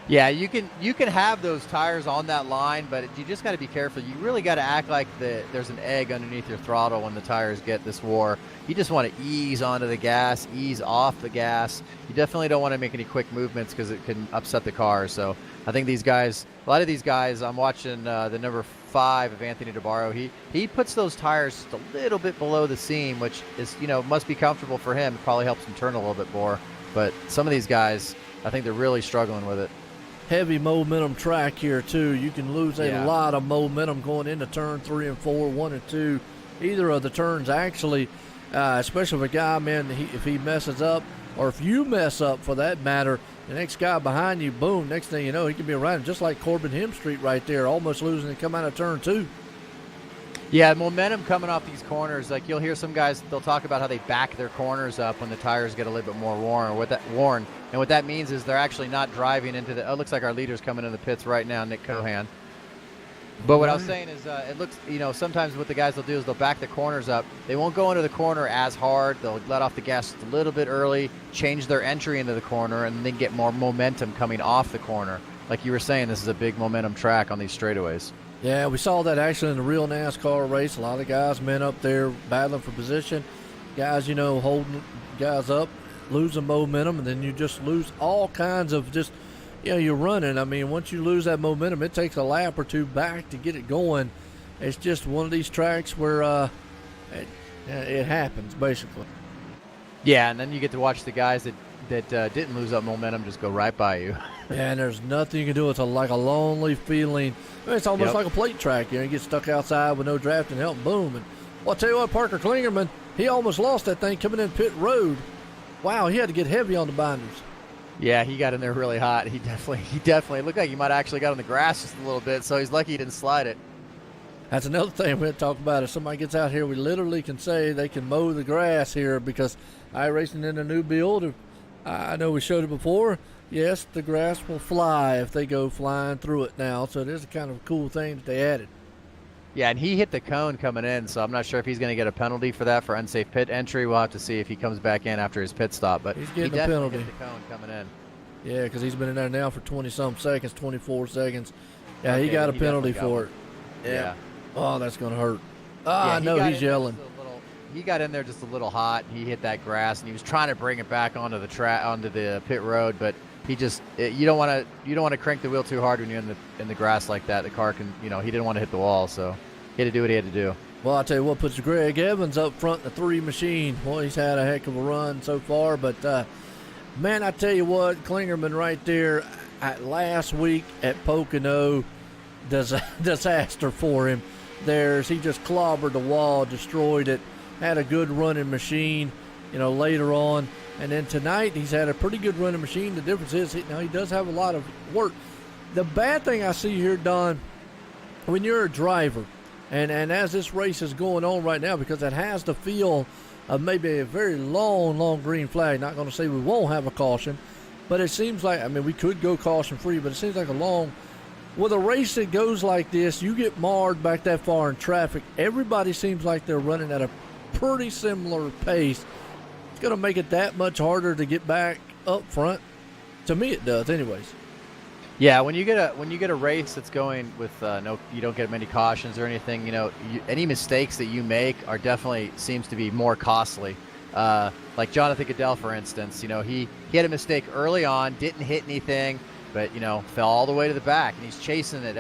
Yeah, you can have those tires on that line, but you just got to be careful. You really got to act like there's an egg underneath your throttle when the tires get this wore. You just want to ease onto the gas, ease off the gas. You definitely don't want to make any quick movements because it can upset the car. So I think these guys, a lot of these guys, I'm watching the number 5 of Anthony DeBarro. He puts those tires just a little bit below the seam, which is must be comfortable for him. It probably helps him turn a little bit more. But some of these guys, I think they're really struggling with it. Heavy momentum track here too. You can lose a lot of momentum going into turn 3 and 4, 1 and 2. Either of the turns actually, especially if a guy, man, if he messes up, or if you mess up for that matter, the next guy behind you, boom, next thing you know, he can be around, just like Corbin Hemstreet right there, almost losing and come out of turn 2. Yeah, momentum coming off these corners. Like you'll hear some guys, they'll talk about how they back their corners up when the tires get a little bit more worn. And what that means is they're actually not driving into the. Oh, it looks like our leader's coming in the pits right now, Nick Cohan. But what I was saying is, it looks, sometimes what the guys will do is they'll back the corners up. They won't go into the corner as hard. They'll let off the gas just a little bit early, change their entry into the corner, and then get more momentum coming off the corner. Like you were saying, this is a big momentum track on these straightaways. Yeah, we saw that actually in the real NASCAR race. A lot of guys, men up there battling for position. Guys, holding guys up, losing momentum, and then you just lose all kinds of just, you're running. I mean, once you lose that momentum, it takes a lap or two back to get it going. It's just one of these tracks where it happens, basically. Yeah, and then you get to watch the guys that didn't lose up momentum just go right by you. Yeah, and there's nothing you can do. It's like a lonely feeling. I mean, it's almost like a plate track. You get stuck outside with no drafting help, boom. And I'll tell you what, Parker Klingerman, he almost lost that thing coming in pit road. Wow, he had to get heavy on the binders. Yeah, he got in there really hot. He definitely looked like he might have actually got on the grass just a little bit, so he's lucky he didn't slide it. That's another thing we're talking about. If somebody gets out here, we literally can say they can mow the grass here because iRacing in a new build, I know we showed it before. Yes, the grass will fly if they go flying through it now. So it is a kind of cool thing that they added. Yeah, and he hit the cone coming in, so I'm not sure if he's going to get a penalty for that for unsafe pit entry. We'll have to see if he comes back in after his pit stop. But he's he getting a definitely penalty. hit the cone coming in. Yeah, because he's been in there now for 20-some seconds, 24 seconds. Yeah, Okay, he got a he penalty definitely for got it. Yeah. Oh, that's going to hurt. Yeah, I know he's yelling. He got in there just a little hot. He hit that grass, and he was trying to bring it back onto the pit road, but he just you don't want to crank the wheel too hard when you're in the grass like that. The car can, he didn't want to hit the wall, so he had to do what he had to do. Well, I'll tell you what, puts Greg Evans up front in the 3 machine. Well, he's had a heck of a run so far, but man, I tell you what, Klingerman right there last week at Pocono, disaster for him. He just clobbered the wall, destroyed it, had a good running machine, later on. And then tonight, he's had a pretty good running machine. The difference is, he does have a lot of work. The bad thing I see here, Don, when you're a driver, and as this race is going on right now, because it has the feel of maybe a very long green flag. Not going to say we won't have a caution, but it seems like, we could go caution-free, but it seems like with a race that goes like this, you get marred back that far in traffic. Everybody seems like they're running at a pretty similar pace. It's going to make it that much harder to get back up front. To me, it does, anyways. Yeah, when you get a race that's going with you don't get many cautions or anything. Any mistakes that you make are definitely seems to be more costly. Like Jonathan Goodell, for instance, he had a mistake early on, didn't hit anything, but fell all the way to the back, and he's chasing it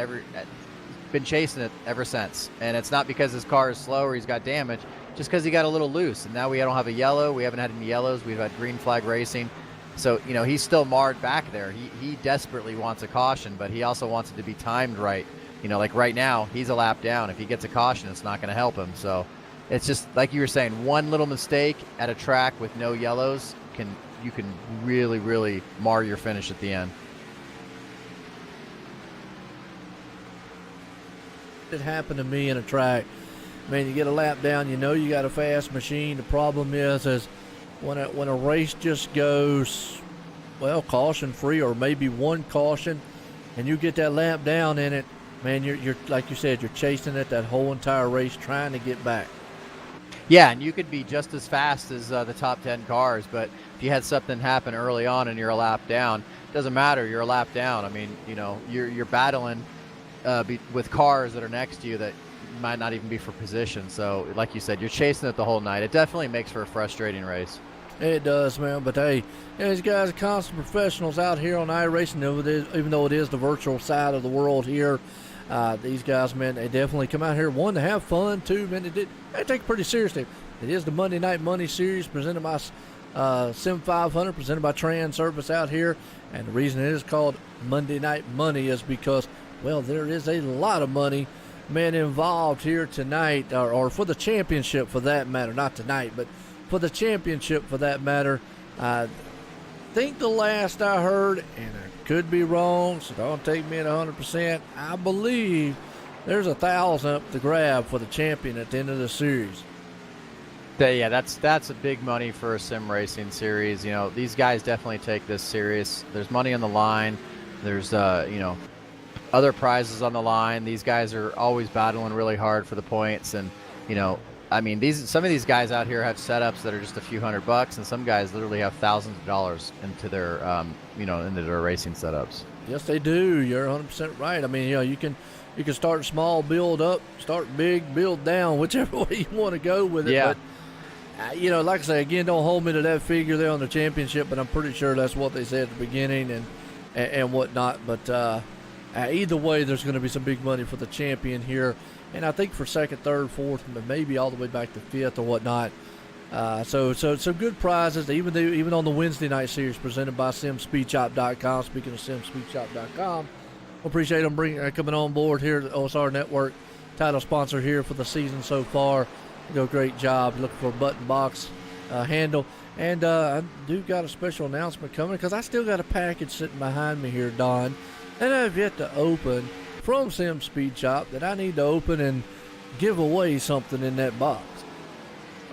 been chasing it ever since. And it's not because his car is slow or he's got damage, just because he got a little loose. And now we don't have a yellow. We haven't had any yellows. We've had green flag racing. So, he's still marred back there. He desperately wants a caution, but he also wants it to be timed right. Like right now, he's a lap down. If he gets a caution, it's not going to help him. So it's just like you were saying, one little mistake at a track with no yellows can really, really mar your finish at the end. It happened to me in a track. Man, you get a lap down, you got a fast machine. The problem is when a race just goes, caution free or maybe one caution, and you get that lap down in it, man, you're like you said, you're chasing it that whole entire race trying to get back. Yeah, and you could be just as fast as the top 10 cars, but if you had something happen early on and you're a lap down, it doesn't matter. You're a lap down. You're battling with cars that are next to you that might not even be for position. So, like you said, you're chasing it the whole night. It definitely makes for a frustrating race. It does, man. But hey, these guys are constant professionals out here on iRacing. Even though it is the virtual side of the world here, these guys, man, they definitely come out here, one, to have fun, two, man, they take it pretty seriously. It is the Monday Night Money Series presented by Sim500, presented by Transervice out here. And the reason it is called Monday Night Money is because, there is a lot of money, man, involved here tonight, or for the championship for that matter. Not tonight, but for the championship for that matter. I think the last I heard, and I could be wrong, so don't take me at 100%, I believe there's $1,000 up to grab for the champion at the end of the series. Yeah, that's a big money for a sim racing series. These guys definitely take this serious. There's money on the line. There's other prizes on the line. These guys are always battling really hard for the points, and some of these guys out here have setups that are just a few $100, and some guys literally have thousands of dollars into their into their racing setups. Yes, they do. You're 100% right. You can start small, build up, start big, build down, whichever way you want to go with it. Yeah. But like I say, again, don't hold me to that figure there on the championship, but I'm pretty sure that's what they said at the beginning and whatnot. But either way, there's going to be some big money for the champion here. And I think for second, third, fourth, maybe all the way back to fifth or whatnot. So some good prizes, even on the Wednesday night series presented by Sim500.com. Speaking of Sim500.com, appreciate them coming on board here at the OSR Network, title sponsor here for the season so far. They do a great job looking for a button box handle. And I do got a special announcement coming because I still got a package sitting behind me here, Don, and I've yet to open from Sim Speed Shop that I need to open, and give away something in that box.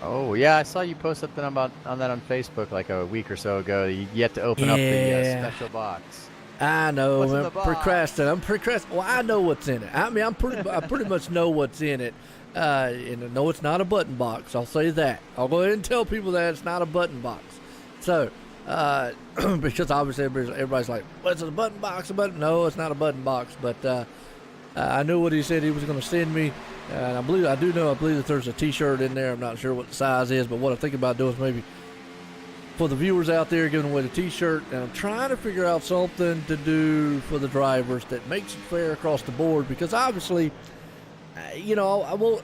Oh yeah, I saw you post something on that on Facebook like a week or so ago. You yet to open up the special box. I know. What's in the box? I'm procrastinating. Well, I know what's in it. I mean, I pretty much know what's in it. And no, it's not a button box. I'll say that. I'll go ahead and tell people that it's not a button box. So, because obviously everybody's like, "What's a button box? A button?" No, it's not a button box. But I knew what he said he was going to send me. And I believe that there's a T-shirt in there. I'm not sure what the size is, but what I think about doing is maybe for the viewers out there giving away the T-shirt. And I'm trying to figure out something to do for the drivers that makes it fair across the board. Because obviously, I won't.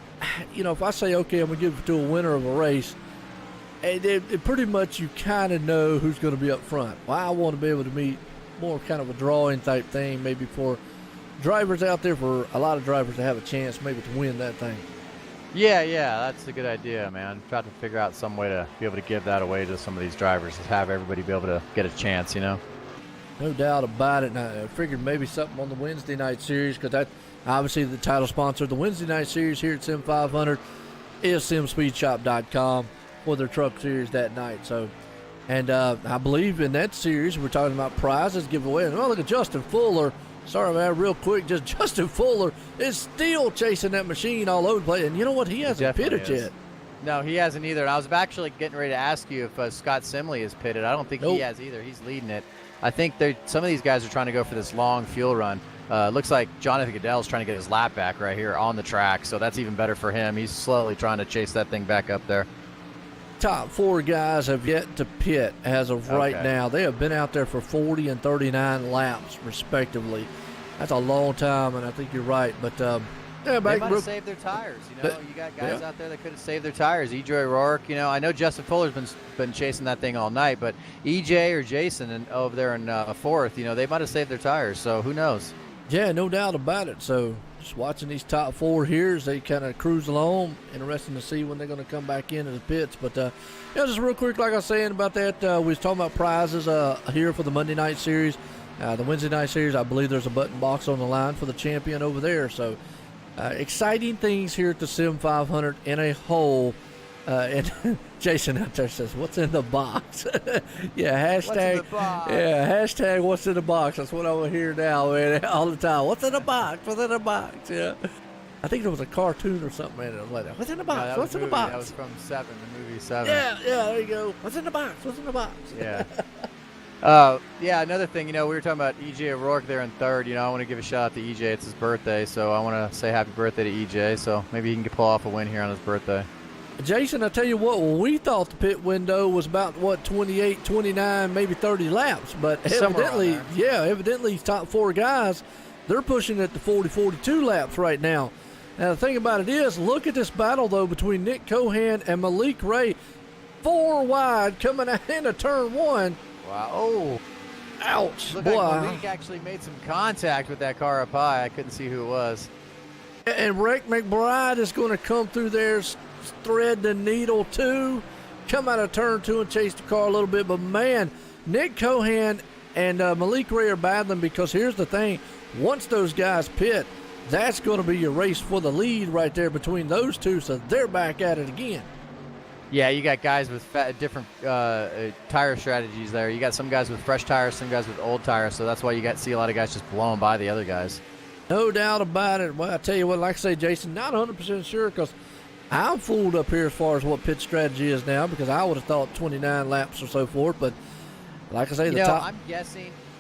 If I say okay, I'm gonna give it to a winner of a race, and it pretty much you kind of know who's going to be up front. Well, I want to be able to meet more kind of a drawing type thing, maybe for drivers out there, for a lot of drivers to have a chance maybe to win that thing. Yeah, that's a good idea, man. Try to figure out some way to be able to give that away to some of these drivers, to have everybody be able to get a chance, No doubt about it. And I figured maybe something on the Wednesday night series, because that obviously the title sponsor of the Wednesday night series here at Sim500 is simspeedshop.com for their truck series that night. So, and I believe in that series we're talking about prizes giveaway. And look at Justin Fuller. Sorry, man, real quick. Just Justin Fuller is still chasing that machine all over the place. And you know what? He hasn't pitted yet. No, he hasn't either. And I was actually getting ready to ask you if Scott Simley is pitted. I don't think he has either. He's leading it. I think some of these guys are trying to go for this long fuel run. Looks like Jonathan Goodell's trying to get his lap back right here on the track, so that's even better for him. He's slowly trying to chase that thing back up there. Top 4 guys have yet to pit as of right now. They have been out there for 40 and 39 laps, respectively. That's a long time, and I think you're right. But they might have saved their tires. You got guys out there that could have saved their tires. EJ O'Rourke, I know Justin Fuller's been chasing that thing all night, but EJ or Jason over there in 4th, they might have saved their tires. So who knows? Yeah, no doubt about it. So just watching these top 4 here as they kind of cruise along. Interesting to see when they're going to come back into the pits. But just real quick, like I was saying about that, we was talking about prizes here for the Monday night series. The Wednesday night series, I believe there's a button box on the line for the champion over there. So exciting things here at the Sim500 in a whole. And Jason out there says, "What's in the box?" Yeah, hashtag. What's in the box? Yeah, hashtag. What's in the box? That's what I will hear now, man, all the time. What's in the box? What's in the box? Yeah. I think there was a cartoon or something, man. It was like that. What's in the box? No, What's in the box? That was from Seven, the movie Seven. Yeah, there you go. What's in the box? What's in the box? Yeah. Another thing, we were talking about EJ O'Rourke there in 3rd. I want to give a shout out to EJ. It's his birthday, so I want to say happy birthday to EJ. So maybe he can pull off a win here on his birthday. Jason, I tell you what, we thought the pit window was about, 28, 29, maybe 30 laps. But evidently, these top 4 guys, they're pushing at the 40, 42 laps right now. Now, the thing about it is, look at this battle, though, between Nick Cohan and Malik Ray. 4 wide coming out into turn 1. Wow. Oh. Ouch. Looked like Malik actually made some contact with that car up high. I couldn't see who it was. And Rick McBride is going to come through there, thread the needle too, come out of turn 2 and chase the car a little bit. But man, Nick Cohan and Malik Ray are battling, because here's the thing: once those guys pit, that's going to be your race for the lead right there between those two. So they're back at it again. Yeah, you got guys with different tire strategies there. You got some guys with fresh tires, some guys with old tires. So that's why you see a lot of guys just blowing by the other guys. No doubt about it. Well, I tell you what, like I say, Jason, not 100% sure, because I'm fooled up here as far as what pit strategy is now, because I would have thought 29 laps or so forth. But like I say,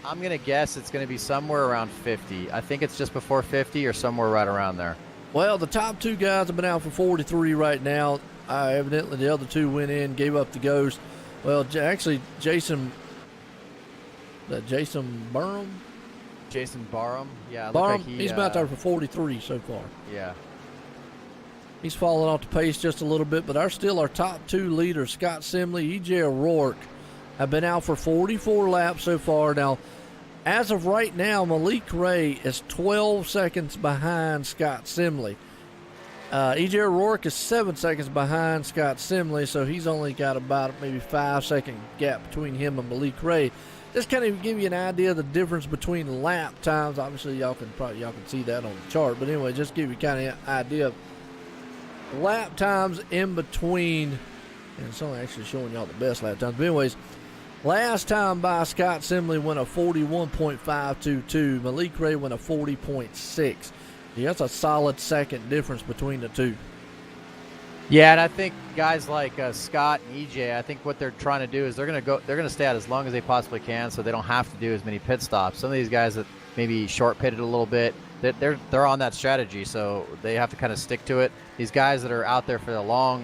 I'm going to guess it's going to be somewhere around 50. I think it's just before 50 or somewhere right around there. Well, the top 2 guys have been out for 43 right now. Evidently, the other 2 went in, gave up the ghost. Well, actually, Jason Burham? Jason Barham? Yeah, Barham, he's been out there for 43 so far. Yeah. He's fallen off the pace just a little bit, but our top 2 leaders, Scott Simley, EJ O'Rourke, have been out for 44 laps so far. Now, as of right now, Malik Ray is 12 seconds behind Scott Simley. EJ O'Rourke is 7 seconds behind Scott Simley, so he's only got about maybe 5-second gap between him and Malik Ray. Just kind of give you an idea of the difference between lap times. Obviously, y'all can see that on the chart, but anyway, just give you kind of an idea of lap times in between, and it's only actually showing y'all the best lap times. But anyways, last time by Scott Simley went a 41.522. Malik Ray went a 40.6. Yeah, that's a solid second difference between the two. Yeah, and I think guys like Scott and EJ, I think what they're trying to do is they're going to stay out as long as they possibly can, so they don't have to do as many pit stops. Some of these guys that maybe short pitted a little bit, they're on that strategy, so they have to kind of stick to it. These guys that are out there for the long,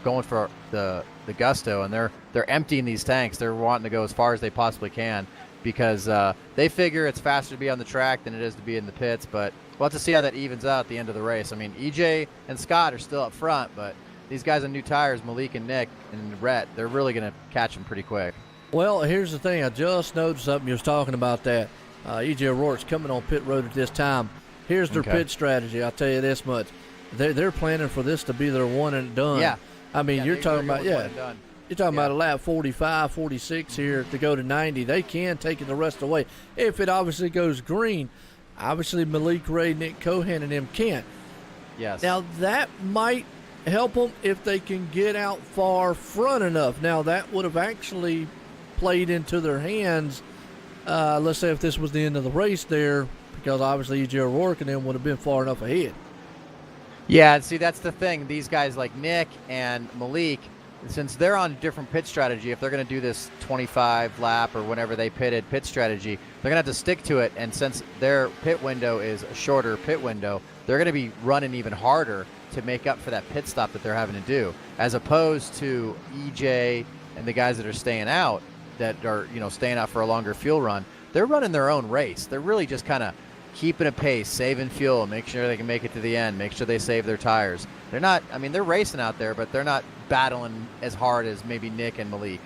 going for the gusto, and they're emptying these tanks. They're wanting to go as far as they possibly can because they figure it's faster to be on the track than it is to be in the pits, but we'll have to see how that evens out at the end of the race. I mean, EJ and Scott are still up front, but these guys on new tires, Malik and Nick and Rhett, they're really going to catch them pretty quick. Well, here's the thing. I just noticed something. You was talking about that. EJ O'Rourke's coming on pit road at this time. Here's their pit strategy. I'll tell you this much. They're planning for this to be their one and done. Yeah. I mean, you're talking about, you're talking about a lap 45, 46 here to go to 90. They can take it the rest of the way. If it obviously goes green, obviously Malik Ray, Nick Cohan, and them can't. Yes. Now, that might help them if they can get out far front enough. Now, that would have actually played into their hands. Let's say if this was the end of the race there, because obviously EJ O'Rourke and them would have been far enough ahead. Yeah, see, that's the thing. These guys like Nick and Malik, since they're on a different pit strategy, if they're going to do this 25 lap or whenever they pitted pit strategy, they're going to have to stick to it. And since their pit window is a shorter pit window, they're going to be running even harder to make up for that pit stop that they're having to do, as opposed to EJ and the guys that are staying out, that are staying out for a longer fuel run. They're running their own race. They're really just kind of keeping a pace, saving fuel, make sure they can make it to the end, make sure they save their tires. They're not, I mean, they're racing out there, but they're not battling as hard as maybe Nick and Malik.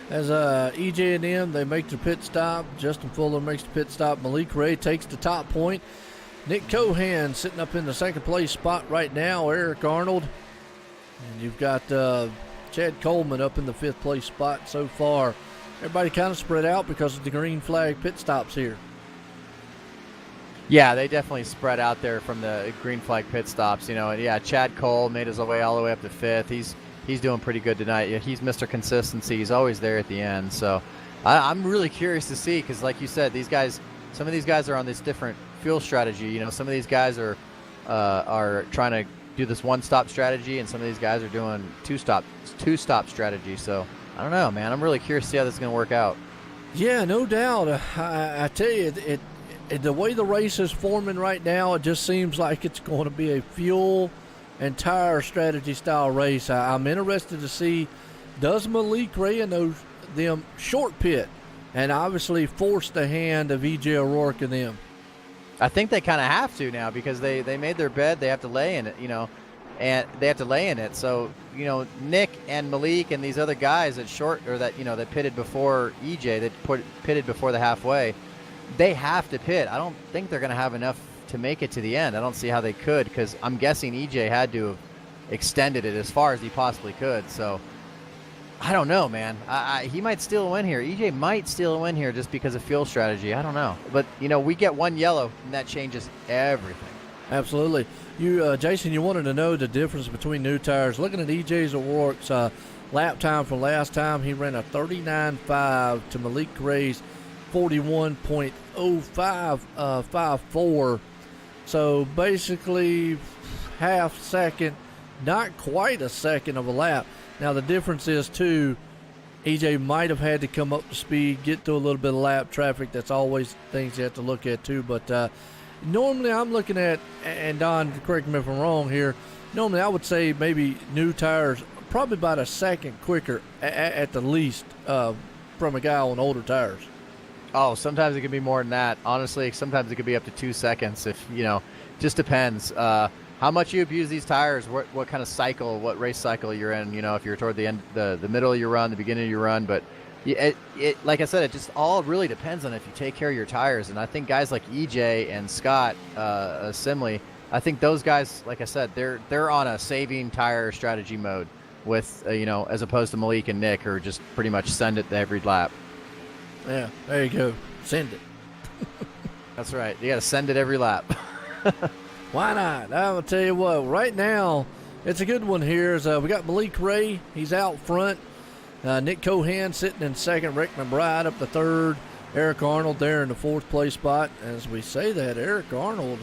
As EJ and them, they make the pit stop. Justin Fuller makes the pit stop. Malik Ray takes the top point. Nick Cohan sitting up in the second place spot right now. Eric Arnold. And you've got Chad Coleman up in the fifth place spot so far. Everybody kind of spread out because of the green flag pit stops here. Yeah, they definitely spread out there from the green flag pit stops. And yeah, Chad Cole made his way all the way up to fifth. He's doing pretty good tonight. Yeah, he's Mr. Consistency. He's always there at the end. So I'm really curious to see, because like you said, some of these guys are on this different fuel strategy. Some of these guys are trying to do this one-stop strategy, and some of these guys are doing two-stop strategy. So I don't know, man. I'm really curious to see how this is going to work out. Yeah, no doubt. I tell you, the way the race is forming right now, it just seems like it's going to be a fuel and tire strategy style race. I'm interested to see, does Malik Ray and them short pit and obviously force the hand of EJ O'Rourke and them? I think they kind of have to now, because they made their bed. They have to lay in it, and they have to lay in it. So, Nick and Malik and these other guys that pitted before EJ, that pitted before the halfway, they have to pit. I don't think they're going to have enough to make it to the end. I don't see how they could, because I'm guessing EJ had to have extended it as far as he possibly could. So I don't know, man. He might steal a win here. EJ might steal a win here just because of fuel strategy. I don't know. But, we get one yellow, and that changes everything. Absolutely. Jason, you wanted to know the difference between new tires. Looking at EJ O'Rourke's lap time from last time, he ran a 39.5 to Malik Ray's 41.0554. So basically half second, not quite a second of a lap. Now the difference is too, EJ might have had to come up to speed, get through a little bit of lap traffic. That's always things you have to look at too. But normally I'm looking at, and Don, correct me if I'm wrong here, normally I would say maybe new tires probably about a second quicker at the least from a guy on older tires. Oh, sometimes it can be more than that. Honestly, sometimes it could be up to 2 seconds. If just depends how much you abuse these tires, what kind of cycle, what race cycle you're in. If you're toward the end, the middle of your run, the beginning of your run. But it like I said, it just all really depends on if you take care of your tires. And I think guys like EJ and Scott Simley, I think those guys, like I said, they're on a saving tire strategy mode with as opposed to Malik and Nick, who are just pretty much send it to every lap. Yeah, there you go. Send it. That's right. You got to send it every lap. Why not? I'm going to tell you what, right now, it's a good one here. We got Malik Ray. He's out front. Nick Cohan sitting in second. Rick McBride up the third. Eric Arnold there in the fourth place spot. As we say that, Eric's going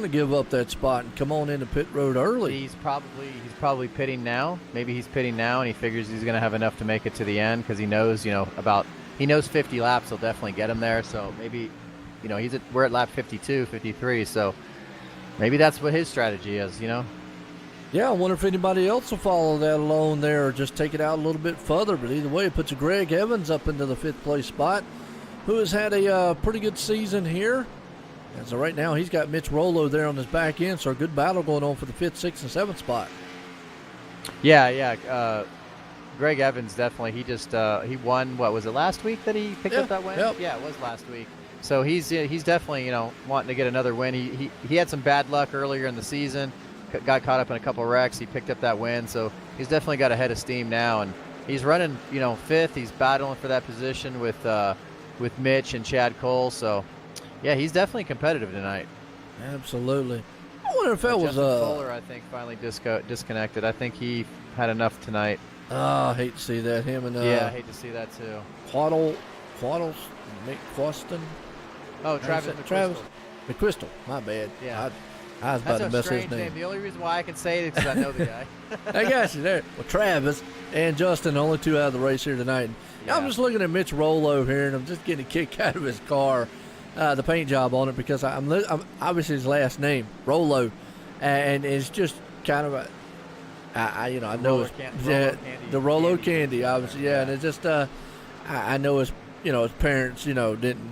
to give up that spot and come on into pit road early. He's probably pitting now. Maybe he's pitting now, and he figures he's going to have enough to make it to the end because he knows, he knows 50 laps will definitely get him there. So maybe, we're at lap 52, 53. So maybe that's what his strategy is, Yeah, I wonder if anybody else will follow that alone there or just take it out a little bit further. But either way, it puts Greg Evans up into the fifth place spot, who has had a pretty good season here. And so right now he's got Mitch Rollo there on his back end, so a good battle going on for the fifth, sixth, and seventh spot. Yeah. Greg Evans definitely. He just he won. What was it last week that he picked up that win? Yep. Yeah, it was last week. So he's definitely wanting to get another win. He had some bad luck earlier in the season. Got caught up in a couple of wrecks. He picked up that win, so he's definitely got a head of steam now, and he's running fifth. He's battling for that position with Mitch and Chad Cole. So yeah, he's definitely competitive tonight. Absolutely. I wonder if that was Justin Fuller, I think, finally disconnected. I think he had enough tonight. I hate to see that. Him and I hate to see that too. Quaddles, Travis McQuistal. My bad. Yeah. I was about to mess his name. The only reason why I can say it is because I know the guy. I got you there. Well, Travis and Justin, the only two out of the race here tonight. Yeah. I'm just looking at Mitch Rollo here, and I'm just getting a kick out of his car, the paint job on it, because I'm obviously his last name, Rollo, and it's just kind of a, I know it's the Rollo candy, obviously, yeah, and it's just I know his his parents didn't.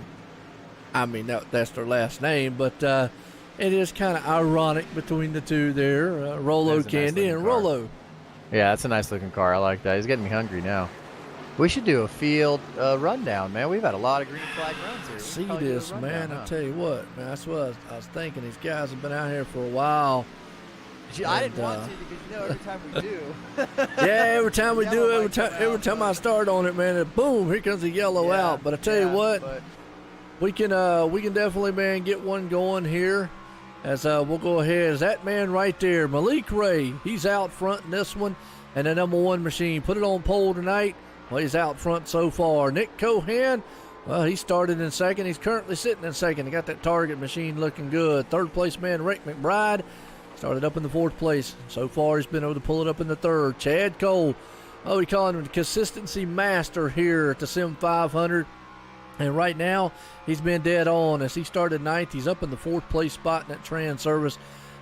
I mean that's their last name, but. It is kind of ironic between the two there, Rollo Candy and Rollo. Yeah, that's a nice looking car. I like that. He's getting me hungry now. We should do a field rundown, man. We've had a lot of green flag runs here. See this, man. I tell you what, man. That's what I was thinking. These guys have been out here for a while. I didn't want to because every time we do. Yeah, every time we do, every time I start on it, man, boom, here comes the yellow out. But I tell you what, we can definitely, man, get one going here. As we'll go ahead, as that man right there, Malik Ray, he's out front in this one, and the number one machine. Put it on pole tonight. Well, he's out front so far. Nick Cohan, well, he started in second. He's currently sitting in second. He got that target machine looking good. Third place man, Rick McBride, started up in the fourth place. So far, he's been able to pull it up in the third. Chad Cole, we call him the consistency master here at the Sim500. And right now, he's been dead on. As he started ninth, he's up in the fourth place spot in that Transervice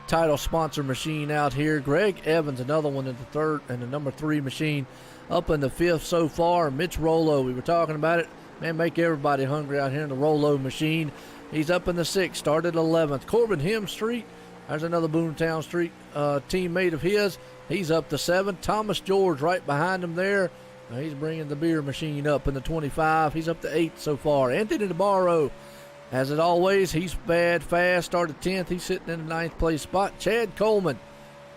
title sponsor machine out here. Greg Evans, another one in the third, and the number 3 machine up in the fifth so far. Mitch Rollo, we were talking about it. Man, make everybody hungry out here in the Rollo machine. He's up in the sixth, started 11th. Corbin Hemstreet, there's another Boomtown Street teammate of his. He's up to 7th. Thomas George right behind him there. He's bringing the beer machine up in the 25. He's up to 8th so far. Anthony DeBarro, as it always, he's bad fast. Started 10th. He's sitting in the 9th place spot. Chad Coleman,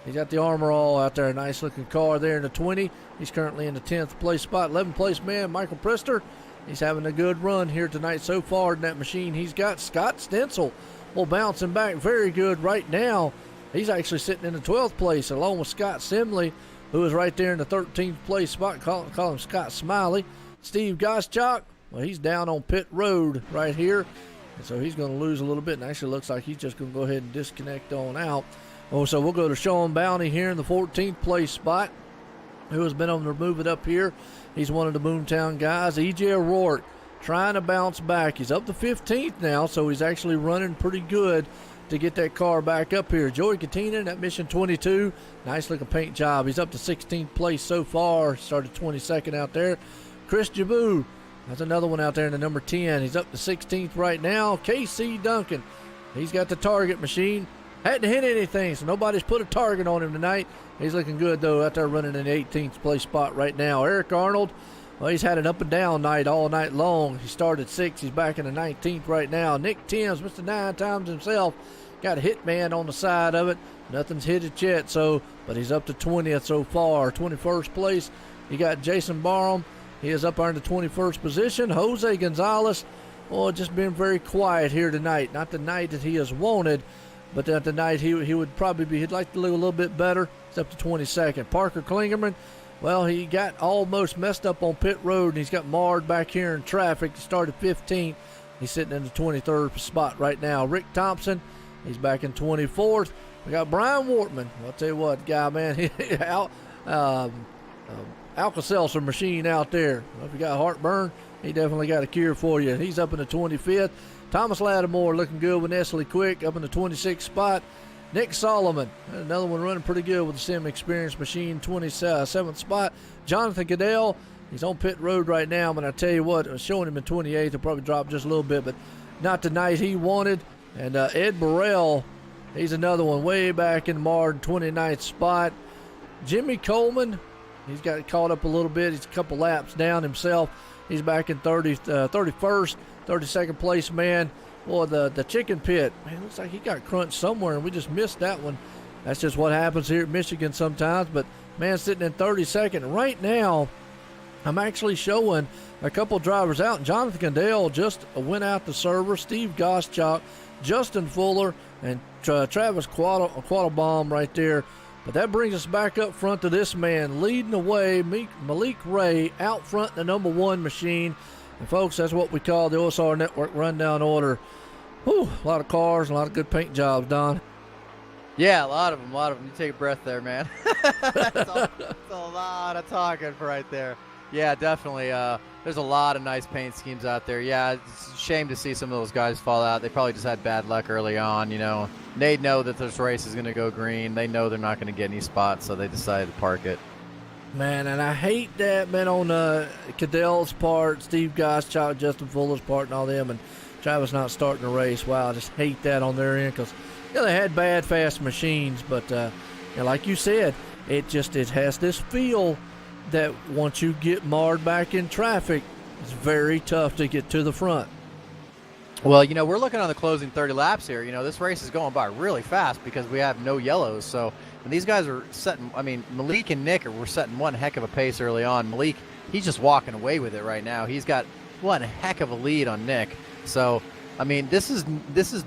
he's got the armor all out there. Nice looking car there in the 20. He's currently in the 10th place spot. 11th place man, Michael Priester. He's having a good run here tonight so far in that machine. He's got Scott Stencil. Well, bouncing back very good right now. He's actually sitting in the 12th place along with Scott Simley, who is right there in the 13th place spot. Call him Scott Smiley. Steve Goschak, well, he's down on pit road right here. And so he's going to lose a little bit. And actually looks like he's just going to go ahead and disconnect on out. Oh, so we'll go to Sean Bounty here in the 14th place spot, who has been able to move it up here. He's one of the Boomtown guys. E.J. O'Rourke trying to bounce back. He's up to 15th now, so he's actually running pretty good to get that car back up here. Joey Katina in that Mission 22. Nice looking paint job. He's up to 16th place so far. Started 22nd out there. Chris Jaboo, that's another one out there in the number 10. He's up to 16th right now. KC Duncan, he's got the target machine. Hadn't hit anything, so nobody's put a target on him tonight. He's looking good, though, out there running in the 18th place spot right now. Eric Arnold, well, he's had an up and down night all night long. He started 6th. He's back in the 19th right now. Nick Timms, Mr. 9 times himself, got a hit man on the side of it. Nothing's hit it yet, but he's up to 20th so far. 21st place, you got Jason Barham. He is up there in the 21st position. Jose Gonzalez, well, just been very quiet here tonight. Not the night that he has wanted, but that the night he would probably be, he'd like to look a little bit better. It's up to 22nd. Parker Klingerman, well, he got almost messed up on pit road, and he's got marred back here in traffic. He started 15th. He's sitting in the 23rd spot right now. Rick Thompson, he's back in 24th. We got Brian Wortman. I'll tell you what, guy, man, Alka-Seltzer machine out there. Well, if you got heartburn, he definitely got a cure for you. He's up in the 25th. Thomas Lattimore looking good with Nestle Quick up in the 26th spot. Nick Solomon, another one running pretty good with the Sim Experience machine, 27th spot. Jonathan Goodell, he's on pit road right now, but I tell you what, showing him in 28th. He'll probably drop just a little bit, but not the night he wanted. And Ed Burrell, he's another one way back in the marred 29th spot. Jimmy Coleman, he's got caught up a little bit. He's a couple laps down himself. He's back in 31st, 32nd place, man. Boy, the chicken pit, man, looks like he got crunched somewhere, and we just missed that one. That's just what happens here at Michigan sometimes. But, man, sitting in 32nd. Right now, I'm actually showing a couple drivers out. Jonathan Goodell just went out the server. Steve Goschalk, Justin Fuller, and Travis Quattlebaum right there. But that brings us back up front to this man leading the way, Malik Ray out front in the number 1 machine. And, folks, that's what we call the OSR Network rundown order. Whew, a lot of cars, a lot of good paint jobs, Don. Yeah, a lot of them. You take a breath there, man. That's a lot of talking right there. Yeah, definitely. There's a lot of nice paint schemes out there. Yeah, it's a shame to see some of those guys fall out. They probably just had bad luck early on, you know. They know that this race is going to go green. They know they're not going to get any spots, so they decided to park it. Man, and I hate that, man, on Cadell's part, Steve Goschalk, Justin Fuller's part, and all them, and Travis not starting the race. Wow, I just hate that on their end because, you know, they had bad, fast machines, but you know, like you said, it has this feel that once you get marred back in traffic, it's very tough to get to the front. Well, you know, we're looking on the closing 30 laps here. You know, this race is going by really fast because we have no yellows. So when these guys are setting, I mean, Malik and Nick were setting one heck of a pace early on. Malik, he's just walking away with it right now. He's got one heck of a lead on Nick. So, I mean, this is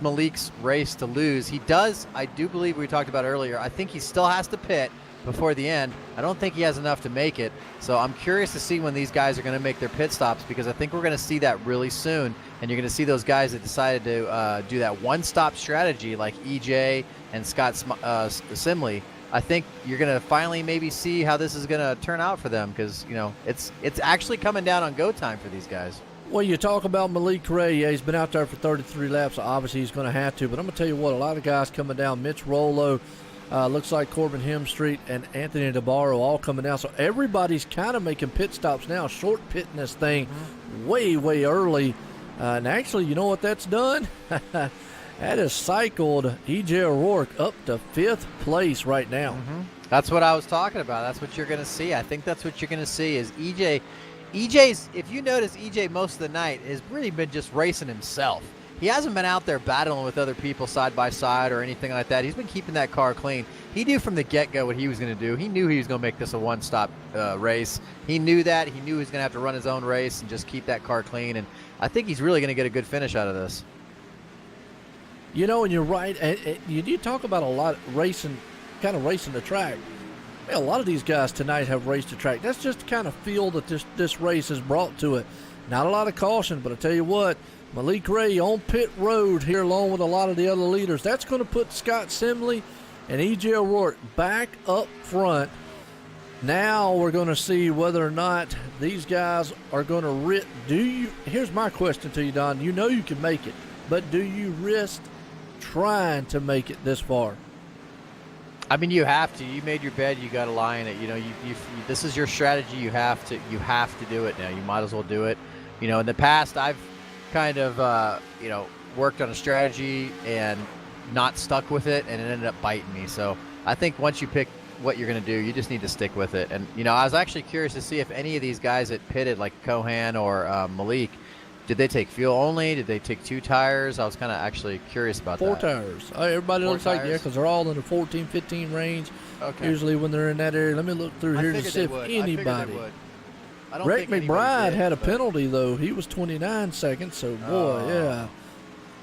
Malik's race to lose. He does, I do believe we talked about earlier, I think he still has to pit before the end. I don't think he has enough to make it. So I'm curious to see when these guys are going to make their pit stops because I think we're going to see that really soon. And you're going to see those guys that decided to do that one-stop strategy like EJ and Scott Simley. I think you're going to finally maybe see how this is going to turn out for them because, you know, it's actually coming down on go time for these guys. Well, you talk about Malik Ray. Yeah, he's been out there for 33 laps. So obviously, he's going to have to. But I'm going to tell you what, a lot of guys coming down. Mitch Rollo, looks like Corbin Hemstreet and Anthony DeBarro all coming down. So everybody's kind of making pit stops now, short pitting this thing way, way early. And actually, you know what that's done? That has cycled E.J. O'Rourke up to 5th place right now. That's what I was talking about. That's what you're going to see. I think that's what you're going to see is EJ's, if you notice, EJ most of the night has really been just racing himself. He hasn't been out there battling with other people side by side or anything like that. He's been keeping that car clean. He knew from the get-go what he was going to do. He knew he was going to make this a one-stop race. He knew that. He knew he was going to have to run his own race and just keep that car clean. And I think he's really going to get a good finish out of this. You know, and you're right. You talk about a lot of racing, kind of racing the track. A lot of these guys tonight have raced the track. That's just the kind of feel that this race has brought to it. Not a lot of caution, but I tell you what, Malik Ray on pit road here along with a lot of the other leaders. That's going to put Scott Simley and E.J. O'Rourke back up front. Now we're going to see whether or not these guys are going to here's my question to you, Don. You know you can make it, but do you risk trying to make it this far? I mean, you have to. You made your bed. You got to lie in it. You know, this is your strategy. You have to do it now. You might as well do it. You know, in the past, I've kind of, you know, worked on a strategy and not stuck with it, and it ended up biting me. So I think once you pick what you're going to do, you just need to stick with it. And, you know, I was actually curious to see if any of these guys that pitted, like Cohan or Malik, did they take fuel only? Did they take 2 tires? I was kind of actually curious about 4 that. 4 tires. Everybody looks like, yeah, because they're all in the 14, 15 range. Okay. Usually when they're in that area. Let me look through here to see if I anybody. figured they would. I don't Greg think McBride did, had a but- penalty, though. He was 29 seconds, so boy, yeah.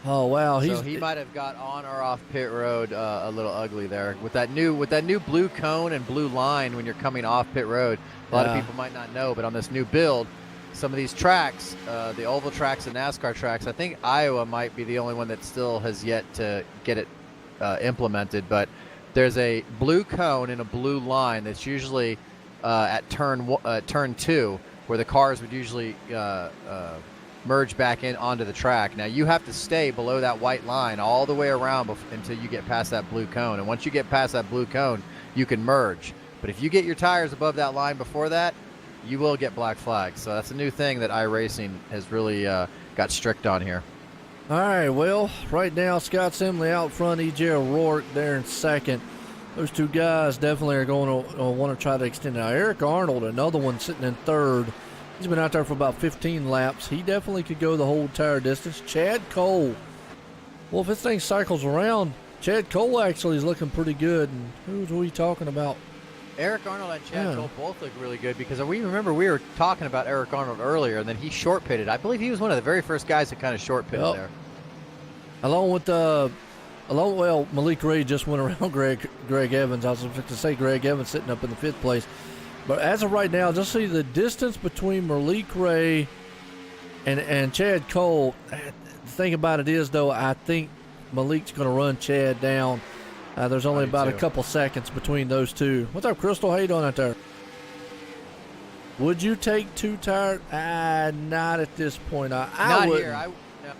Oh, wow. So he might have got on or off pit road a little ugly there with that new blue cone and blue line when you're coming off pit road. A lot of people might not know, but on this new build, some of these tracks, the oval tracks and NASCAR tracks, I think Iowa might be the only one that still has yet to get it implemented. But there's a blue cone and a blue line that's usually at turn 2, where the cars would usually merge back in onto the track. Now you have to stay below that white line all the way around until you get past that blue cone. And once you get past that blue cone, you can merge. But if you get your tires above that line before that, you will get black flags. So that's a new thing that iRacing has really got strict on here. All right, well, right now, Scott Simley out front, E.J. O'Rourke there in second. Those two guys definitely are going to want to try to extend it. Now, Eric Arnold, another one sitting in third. He's been out there for about 15 laps. He definitely could go the whole entire distance. Chad Cole. Well, if this thing cycles around, Chad Cole actually is looking pretty good. And who's we talking about? Eric Arnold and Chad Cole both look really good because we were talking about Eric Arnold earlier, and then he short pitted. I believe he was one of the very first guys that kind of short pitted there. Along with Malik Ray just went around Greg Evans. I was going to say Greg Evans sitting up in the 5th place. But as of right now, just see the distance between Malik Ray and Chad Cole. The thing about it is, though, I think Malik's going to run Chad down. There's only about a couple seconds between those two. What's up, Crystal? How you doing out there? Would you take 2 tires? Not at this point. I wouldn't. Here.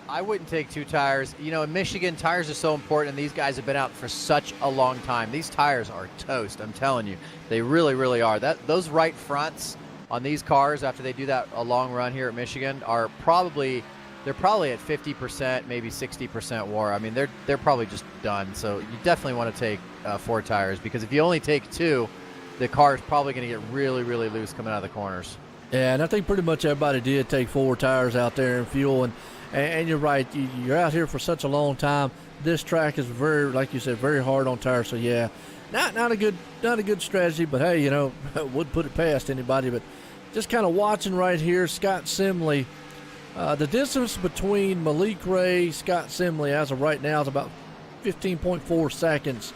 I wouldn't take 2 tires. You know, in Michigan, tires are so important, and these guys have been out for such a long time. These tires are toast, I'm telling you. They really, really are. Those right fronts on these cars after they do a long run here at Michigan are probably at 50%, maybe 60% war. I mean, they're probably just done. So you definitely want to take 4 tires, because if you only take 2, the car is probably going to get really, really loose coming out of the corners. Yeah, and I think pretty much everybody did take 4 tires out there in fuel. And you're right. You're out here for such a long time. This track is very, like you said, very hard on tires. So yeah, not a good strategy. But hey, you know, wouldn't put it past anybody. But just kind of watching right here, Scott Simley. The distance between Malik Ray, Scott Simley, as of right now, is about 15.4 seconds.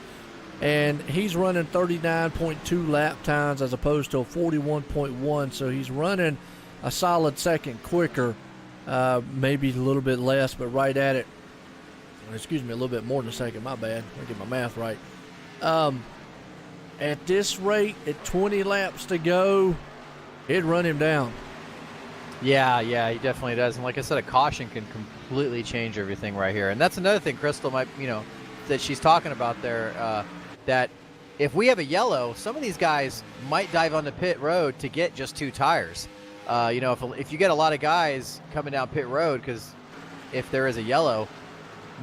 And he's running 39.2 lap times as opposed to a 41.1. So he's running a solid second quicker. Maybe a little bit less, but right at it. Excuse me, a little bit more than a second. My bad. Let me get my math right. At this rate, at 20 laps to go, it'd run him down. Yeah, he definitely does. And like I said, a caution can completely change everything right here. And that's another thing Crystal might, that she's talking about there, that if we have a yellow, some of these guys might dive on the pit road to get just 2 tires. If you get a lot of guys coming down pit road, because if there is a yellow,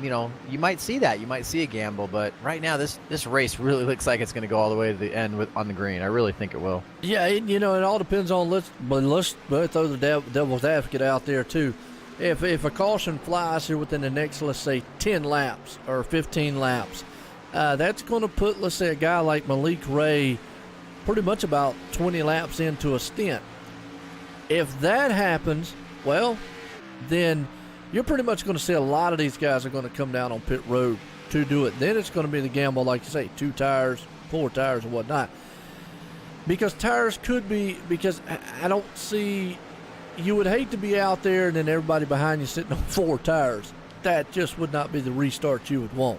you might see that. You might see a gamble. But right now, this race really looks like it's going to go all the way to the end on the green. I really think it will. Yeah, it all depends on let's throw the devil's advocate out there too. If a caution flies here within the next, let's say, 10 laps or 15 laps, that's going to put, let's say, a guy like Malik Ray pretty much about 20 laps into a stint. If that happens, well, then you're pretty much going to see a lot of these guys are going to come down on pit road to do it. Then it's going to be the gamble, like you say, 2 tires, 4 tires, and whatnot. Because tires could be, because I don't see, you would hate to be out there and then everybody behind you sitting on 4 tires. That just would not be the restart you would want.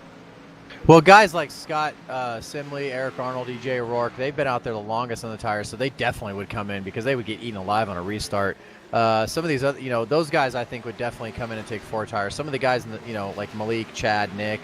Well, guys like Scott Simley, Eric Arnold, E.J. O'Rourke, they've been out there the longest on the tires, so they definitely would come in because they would get eaten alive on a restart. Some of these other, those guys I think would definitely come in and take 4 tires. Some of the guys, like Malik, Chad, Nick,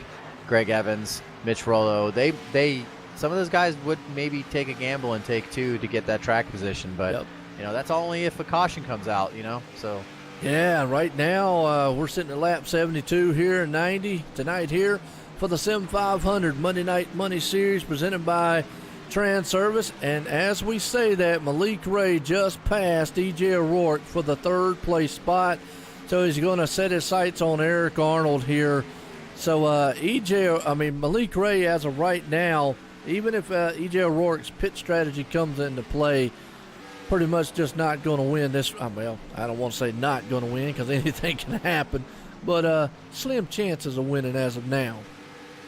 Greg Evans, Mitch Rollo, some of those guys would maybe take a gamble and take 2 to get that track position. But, that's only if a caution comes out, so. Yeah, right now we're sitting at lap 72 here in 90 tonight here for the Sim500 Monday Night Money Series presented by Transervice. And as we say that, Malik Ray just passed E.J. O'Rourke for the 3rd place spot. So he's going to set his sights on Eric Arnold here. So Malik Ray, as of right now, even if E.J. O'Rourke's pit strategy comes into play, pretty much just not going to win this. Well, I don't want to say not going to win because anything can happen, but slim chances of winning as of now.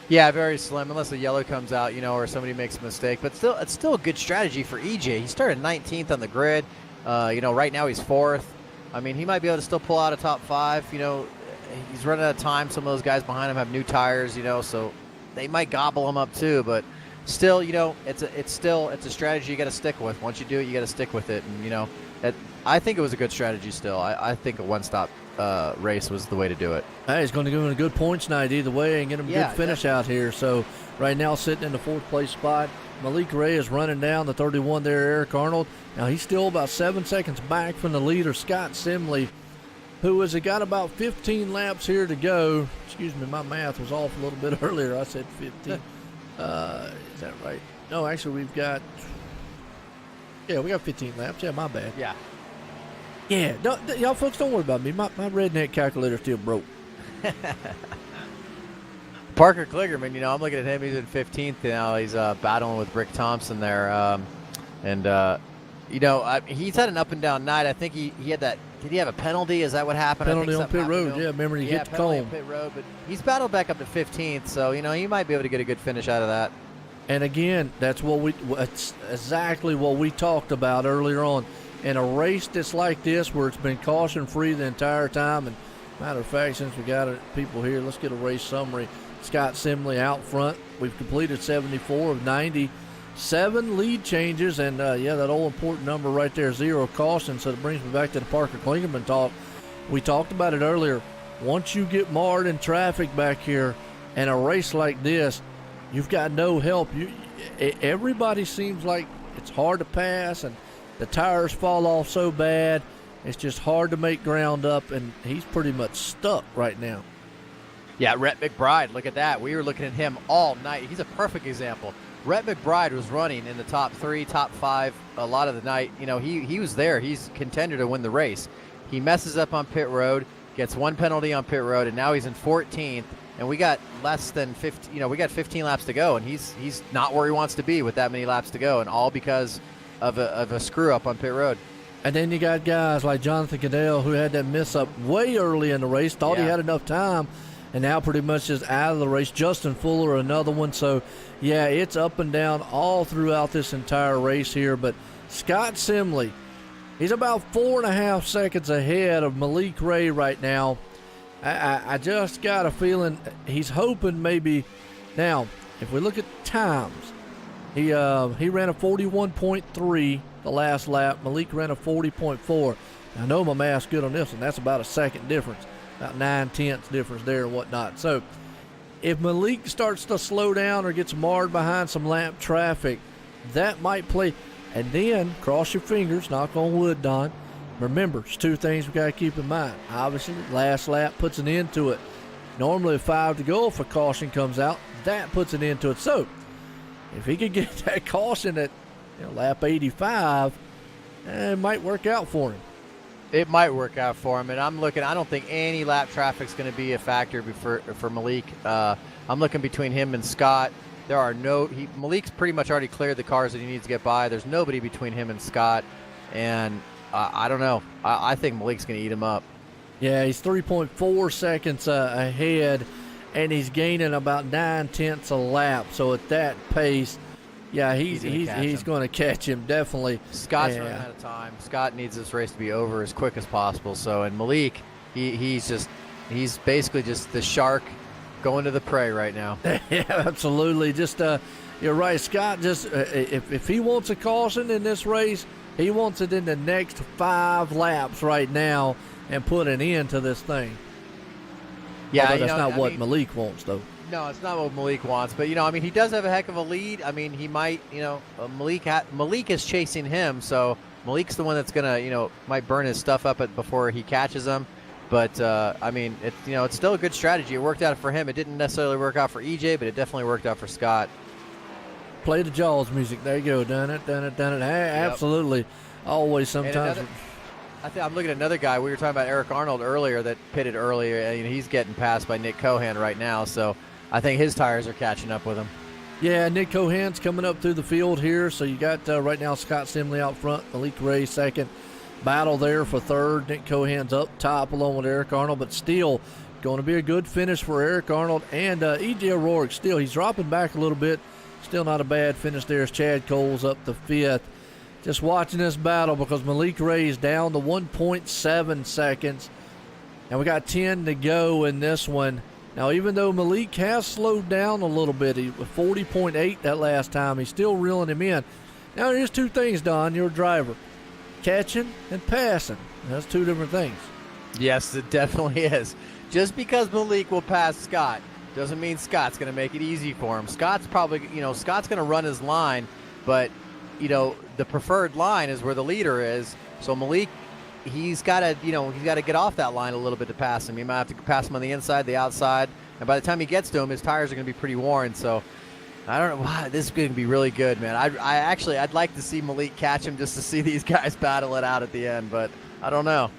Yeah, very slim, unless the yellow comes out, or somebody makes a mistake. But still, it's still a good strategy for EJ. He started 19th on the grid. Right now he's 4th. I mean, he might be able to still pull out a top 5. He's running out of time. Some of those guys behind him have new tires, so they might gobble him up too. But still, it's a strategy you got to stick with. Once you do it, you got to stick with it. And I think it was a good strategy. Still, I think a one-stop race was the way to do it. Hey, he's going to go in a good points night either way and get him a good finish out here. So right now sitting in the 4th place spot. Malik Ray is running down the 31 there, Eric Arnold. Now he's still about 7 seconds back from the leader, Scott Simley, who has got about 15 laps here to go. Excuse me, my math was off a little bit earlier. I said 15. Is that right? No, actually we got 15 laps. Yeah, my bad. Yeah. Yeah, y'all folks, don't worry about me. My redneck calculator still broke. Parker Kligerman, I'm looking at him. He's in 15th now. He's battling with Rick Thompson there. He's had an up and down night. I think he had that. Did he have a penalty? Is that what happened? Penalty on pit road. Yeah, remember he hit the cone. Pit road, but he's battled back up to 15th, so he might be able to get a good finish out of that. And again, that's exactly what we talked about earlier on. In a race that's like this, where it's been caution-free the entire time, and matter of fact, since we got people here, let's get a race summary. Scott Simley out front. We've completed 74 of 97 lead changes, and that old important number right there, 0 caution. So that brings me back to the Parker Klingerman talk. We talked about it earlier. Once you get marred in traffic back here, in a race like this, you've got no help. Everybody seems like it's hard to pass, and the tires fall off so bad, it's just hard to make ground up, and he's pretty much stuck right now. Yeah, Rhett McBride, look at that. We were looking at him all night. He's a perfect example. Rhett McBride was running in the top 3, top 5 a lot of the night. He was there. He's contender to win the race. He messes up on pit road, gets 1 penalty on pit road, and now he's in 14th. And we got less than 15. We got 15 laps to go, and he's not where he wants to be with that many laps to go, and all because of a screw up on pit road. And then you got guys like Jonathan Cadell, who had that miss up way early in the race, thought he had enough time, and now pretty much just out of the race. Justin Fuller, another one. So, yeah, it's up and down all throughout this entire race here. But Scott Simley, he's about 4.5 seconds ahead of Malik Ray right now. I just got a feeling he's hoping maybe. Now, if we look at times, he ran a 41.3 the last lap. Malik ran a 40.4. I know my math's good on this, and that's about a second difference, about 9/10 difference there and whatnot. So if Malik starts to slow down or gets marred behind some lap traffic, that might play. And then, cross your fingers, knock on wood, Don. Remember, there's 2 things we got to keep in mind. Obviously, last lap puts an end to it. Normally, 5 to go, if a caution comes out, that puts an end to it. So if he could get that caution at lap 85, it might work out for him. It might work out for him, and I don't think any lap traffic's going to be a factor for Malik. I'm looking between him and Scott. Malik's pretty much already cleared the cars that he needs to get by. There's nobody between him and Scott, and I don't know. I think Malik's going to eat him up. Yeah, he's 3.4 seconds ahead, and he's gaining about 9/10 a lap. So at that pace, yeah, he's going to catch him, definitely. Scott's running out of time. Scott needs this race to be over as quick as possible. So, and Malik, he's basically just the shark going to the prey right now. Yeah, absolutely. Just you're right, Scott. Just if he wants a caution in this race, he wants it in the next 5 laps right now and put an end to this thing. Yeah, that's not what Malik wants, though. No, it's not what Malik wants. But, he does have a heck of a lead. He might, Malik is chasing him. So Malik's the one that's going to, might burn his stuff up before he catches him. But, it's still a good strategy. It worked out for him. It didn't necessarily work out for EJ, but it definitely worked out for Scott. Play the Jaws music. There you go. Done it. Hey, absolutely. Always sometimes. I'm looking at another guy. We were talking about Eric Arnold earlier that pitted earlier. He's getting passed by Nick Cohan right now. So I think his tires are catching up with him. Yeah, Nick Cohan's coming up through the field here. So you got right now Scott Simley out front, Malik Ray second. Battle there for third. Nick Cohan's up top along with Eric Arnold, but still going to be a good finish for Eric Arnold and E.J. O'Rourke. Still, he's dropping back a little bit. Still not a bad finish there as Chad Cole's up to fifth. Just watching this battle because Malik Ray is down to 1.7 seconds, and we got 10 to go in this one. Now, even though Malik has slowed down a little bit, he was 40.8 that last time, he's still reeling him in. Now, there's two things, Don, you're a driver. Catching and passing. That's two different things. Yes, it definitely is. Just because Malik will pass Scott doesn't mean Scott's going to make it easy for him. Scott's probably, Scott's going to run his line, but, the preferred line is where the leader is. So Malik, he's got to get off that line a little bit to pass him. He might have to pass him on the inside, the outside, and by the time he gets to him, his tires are going to be pretty worn. So I don't know. Wow, this is going to be really good, man. I'd like to see Malik catch him just to see these guys battle it out at the end, but I don't know.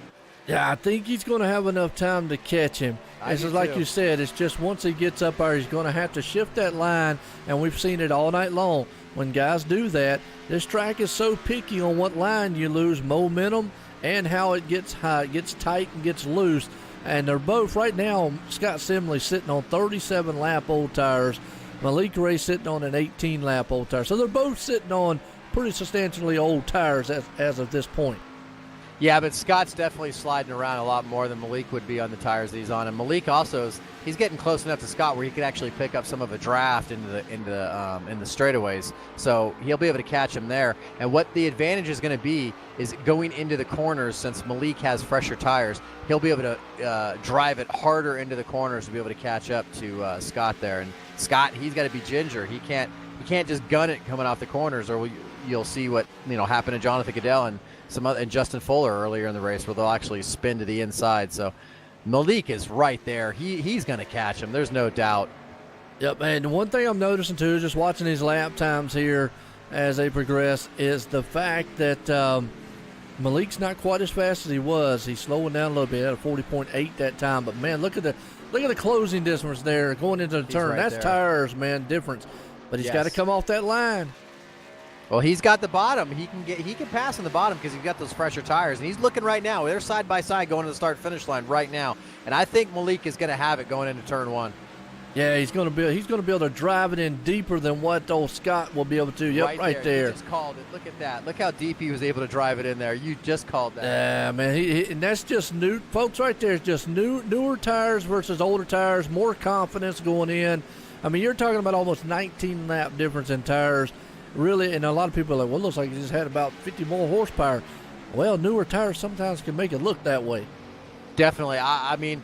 Yeah, I think he's going to have enough time to catch him. This is like you said, it's just once he gets up there, he's going to have to shift that line, and we've seen it all night long. When guys do that, this track is so picky on what line you lose momentum and how it gets high, it gets tight and gets loose. And they're both right now, Scott Simley sitting on 37 lap old tires, Malik Ray sitting on an 18 lap old tire. So they're both sitting on pretty substantially old tires as of this point. Yeah, but Scott's definitely sliding around a lot more than Malik would be on the tires that he's on, and Malik also he's getting close enough to Scott where he could actually pick up some of a draft in the straightaways, so he'll be able to catch him there. And what the advantage is going to be is going into the corners. Since Malik has fresher tires, he'll be able to drive it harder into the corners to be able to catch up to Scott there. And Scott, he's got to be ginger. He can't just gun it coming off the corners, or you'll see what happened to Jonathan Goodell and and Justin Fuller earlier in the race, where they'll actually spin to the inside. So Malik is right there. He's going to catch him. There's no doubt. Yep, and one thing I'm noticing too, just watching these lap times here as they progress, is the fact that Malik's not quite as fast as he was. He's slowing down a little bit at 40.8 that time. But man, look at the closing distance there going into the turn. Right That's there. Tires, man, difference. But he's got to come off that line. Well, he's got the bottom. He can pass on the bottom because he's got those fresher tires, and he's looking right now. They're side by side going to the start-finish line right now, and I think Malik is going to have it going into turn one. Yeah, he's going to be able to drive it in deeper than what old Scott will be able to. Yep, right there. He just called it. Look at that. Look how deep he was able to drive it in there. You just called that. Yeah, man. And that's just new, folks. Right there is just newer tires versus older tires. More confidence going in. I mean, you're talking about almost 19 lap difference in tires. Really, and a lot of people are like, well, it looks like he just had about 50 more horsepower. Well, newer tires sometimes can make it look that way. Definitely. I mean,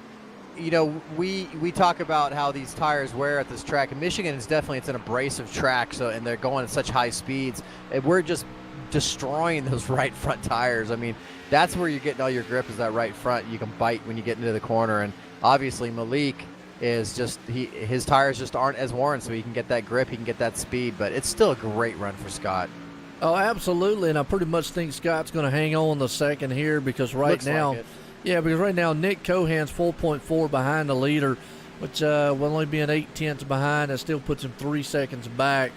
we talk about how these tires wear at this track. And Michigan is definitely, it's an abrasive track, and they're going at such high speeds. And we're just destroying those right front tires. I mean, that's where you're getting all your grip, is that right front. You can bite when you get into the corner. And obviously Malik is just his tires just aren't as worn, so he can get that grip, he can get that speed, but it's still a great run for Scott. Oh, absolutely, and I pretty much think Scott's going to hang on the second here because right now Nick Cohan's 4.4 behind the leader, which will only be an 0.8 behind. That still puts him 3 seconds back.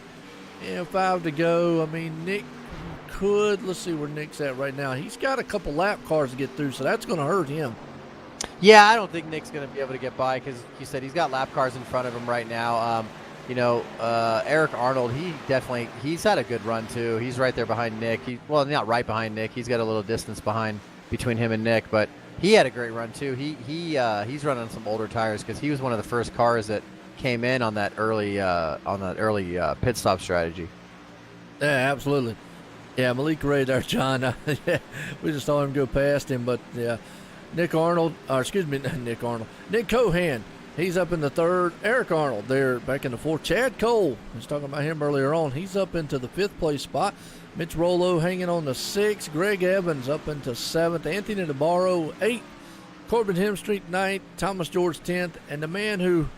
5 to go. I mean, Nick could, let's see where Nick's at right now. He's got a couple lap cars to get through, so that's going to hurt him. Yeah, I don't think Nick's going to be able to get by because you said he's got lap cars in front of him right now. Eric Arnold, he's had a good run too. He's right there behind Nick. Not right behind Nick. He's got a little distance between him and Nick, but he had a great run too. He's running on some older tires because he was one of the first cars that came in on that early pit stop strategy. Yeah, absolutely. Yeah, Malik Ray there, John. We just saw him go past him, but yeah. Nick Cohan, he's up in the third. Eric Arnold there back in the fourth. Chad Cole, I was talking about him earlier on. He's up into the fifth place spot. Mitch Rollo hanging on the sixth. Greg Evans up into seventh. Anthony DeBarro, eighth. Corbin Hemstreet, ninth. Thomas George, 10th. And the man who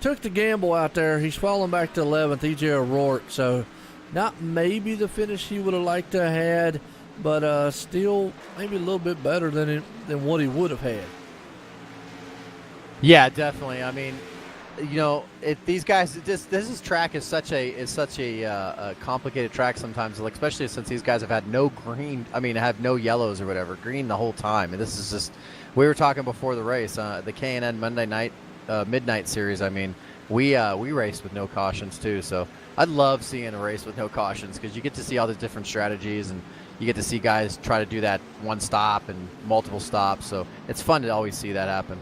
took the gamble out there, he's falling back to 11th, E.J. O'Rourke. So not maybe the finish he would have liked to have had, but still maybe a little bit better than what he would have had. Yeah, definitely. I mean, if these guys, this track is such a complicated track sometimes, like, especially since these guys have had no green. I mean, have no yellows or whatever, green the whole time. And this is just, we were talking before the race, the K&N Monday night midnight series. I mean, we raced with no cautions too. So I'd love seeing a race with no cautions because you get to see all the different strategies and you get to see guys try to do that one stop and multiple stops. So it's fun to always see that happen.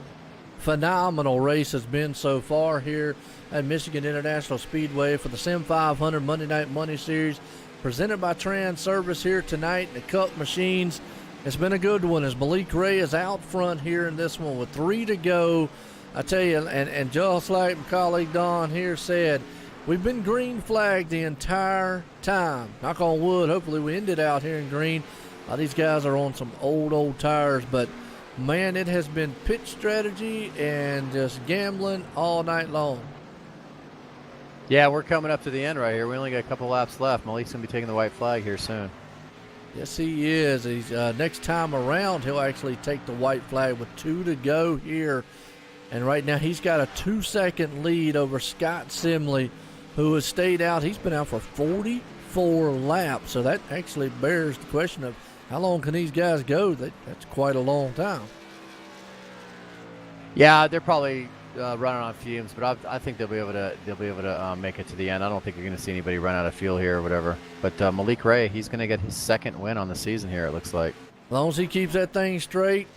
Phenomenal race has been so far here at Michigan International Speedway for the Sim500 Monday Night Money Series, presented by Transervice here tonight. The Cup Machines. It's been a good one as Malik Ray is out front here in this one with 3 to go. I tell you, and just like my colleague Don here said, we've been green flagged the entire time. Knock on wood, hopefully we ended out here in green. These guys are on some old tires, but man, it has been pit strategy and just gambling all night long. Yeah, we're coming up to the end right here. We only got a couple laps left. Malik's going to be taking the white flag here soon. Yes, he is. He's next time around, he'll actually take the white flag with 2 to go here. And right now, he's got a 2-second lead over Scott Simley, who has stayed out. He's been out for 44 laps. So that actually bears the question of how long can these guys go? That's quite a long time. Yeah, they're probably running on fumes, but I think they'll be able to make it to the end. I don't think you're going to see anybody run out of fuel here or whatever. But Malik Ray, he's going to get his second win on the season here, it looks like. As long as he keeps that thing straight,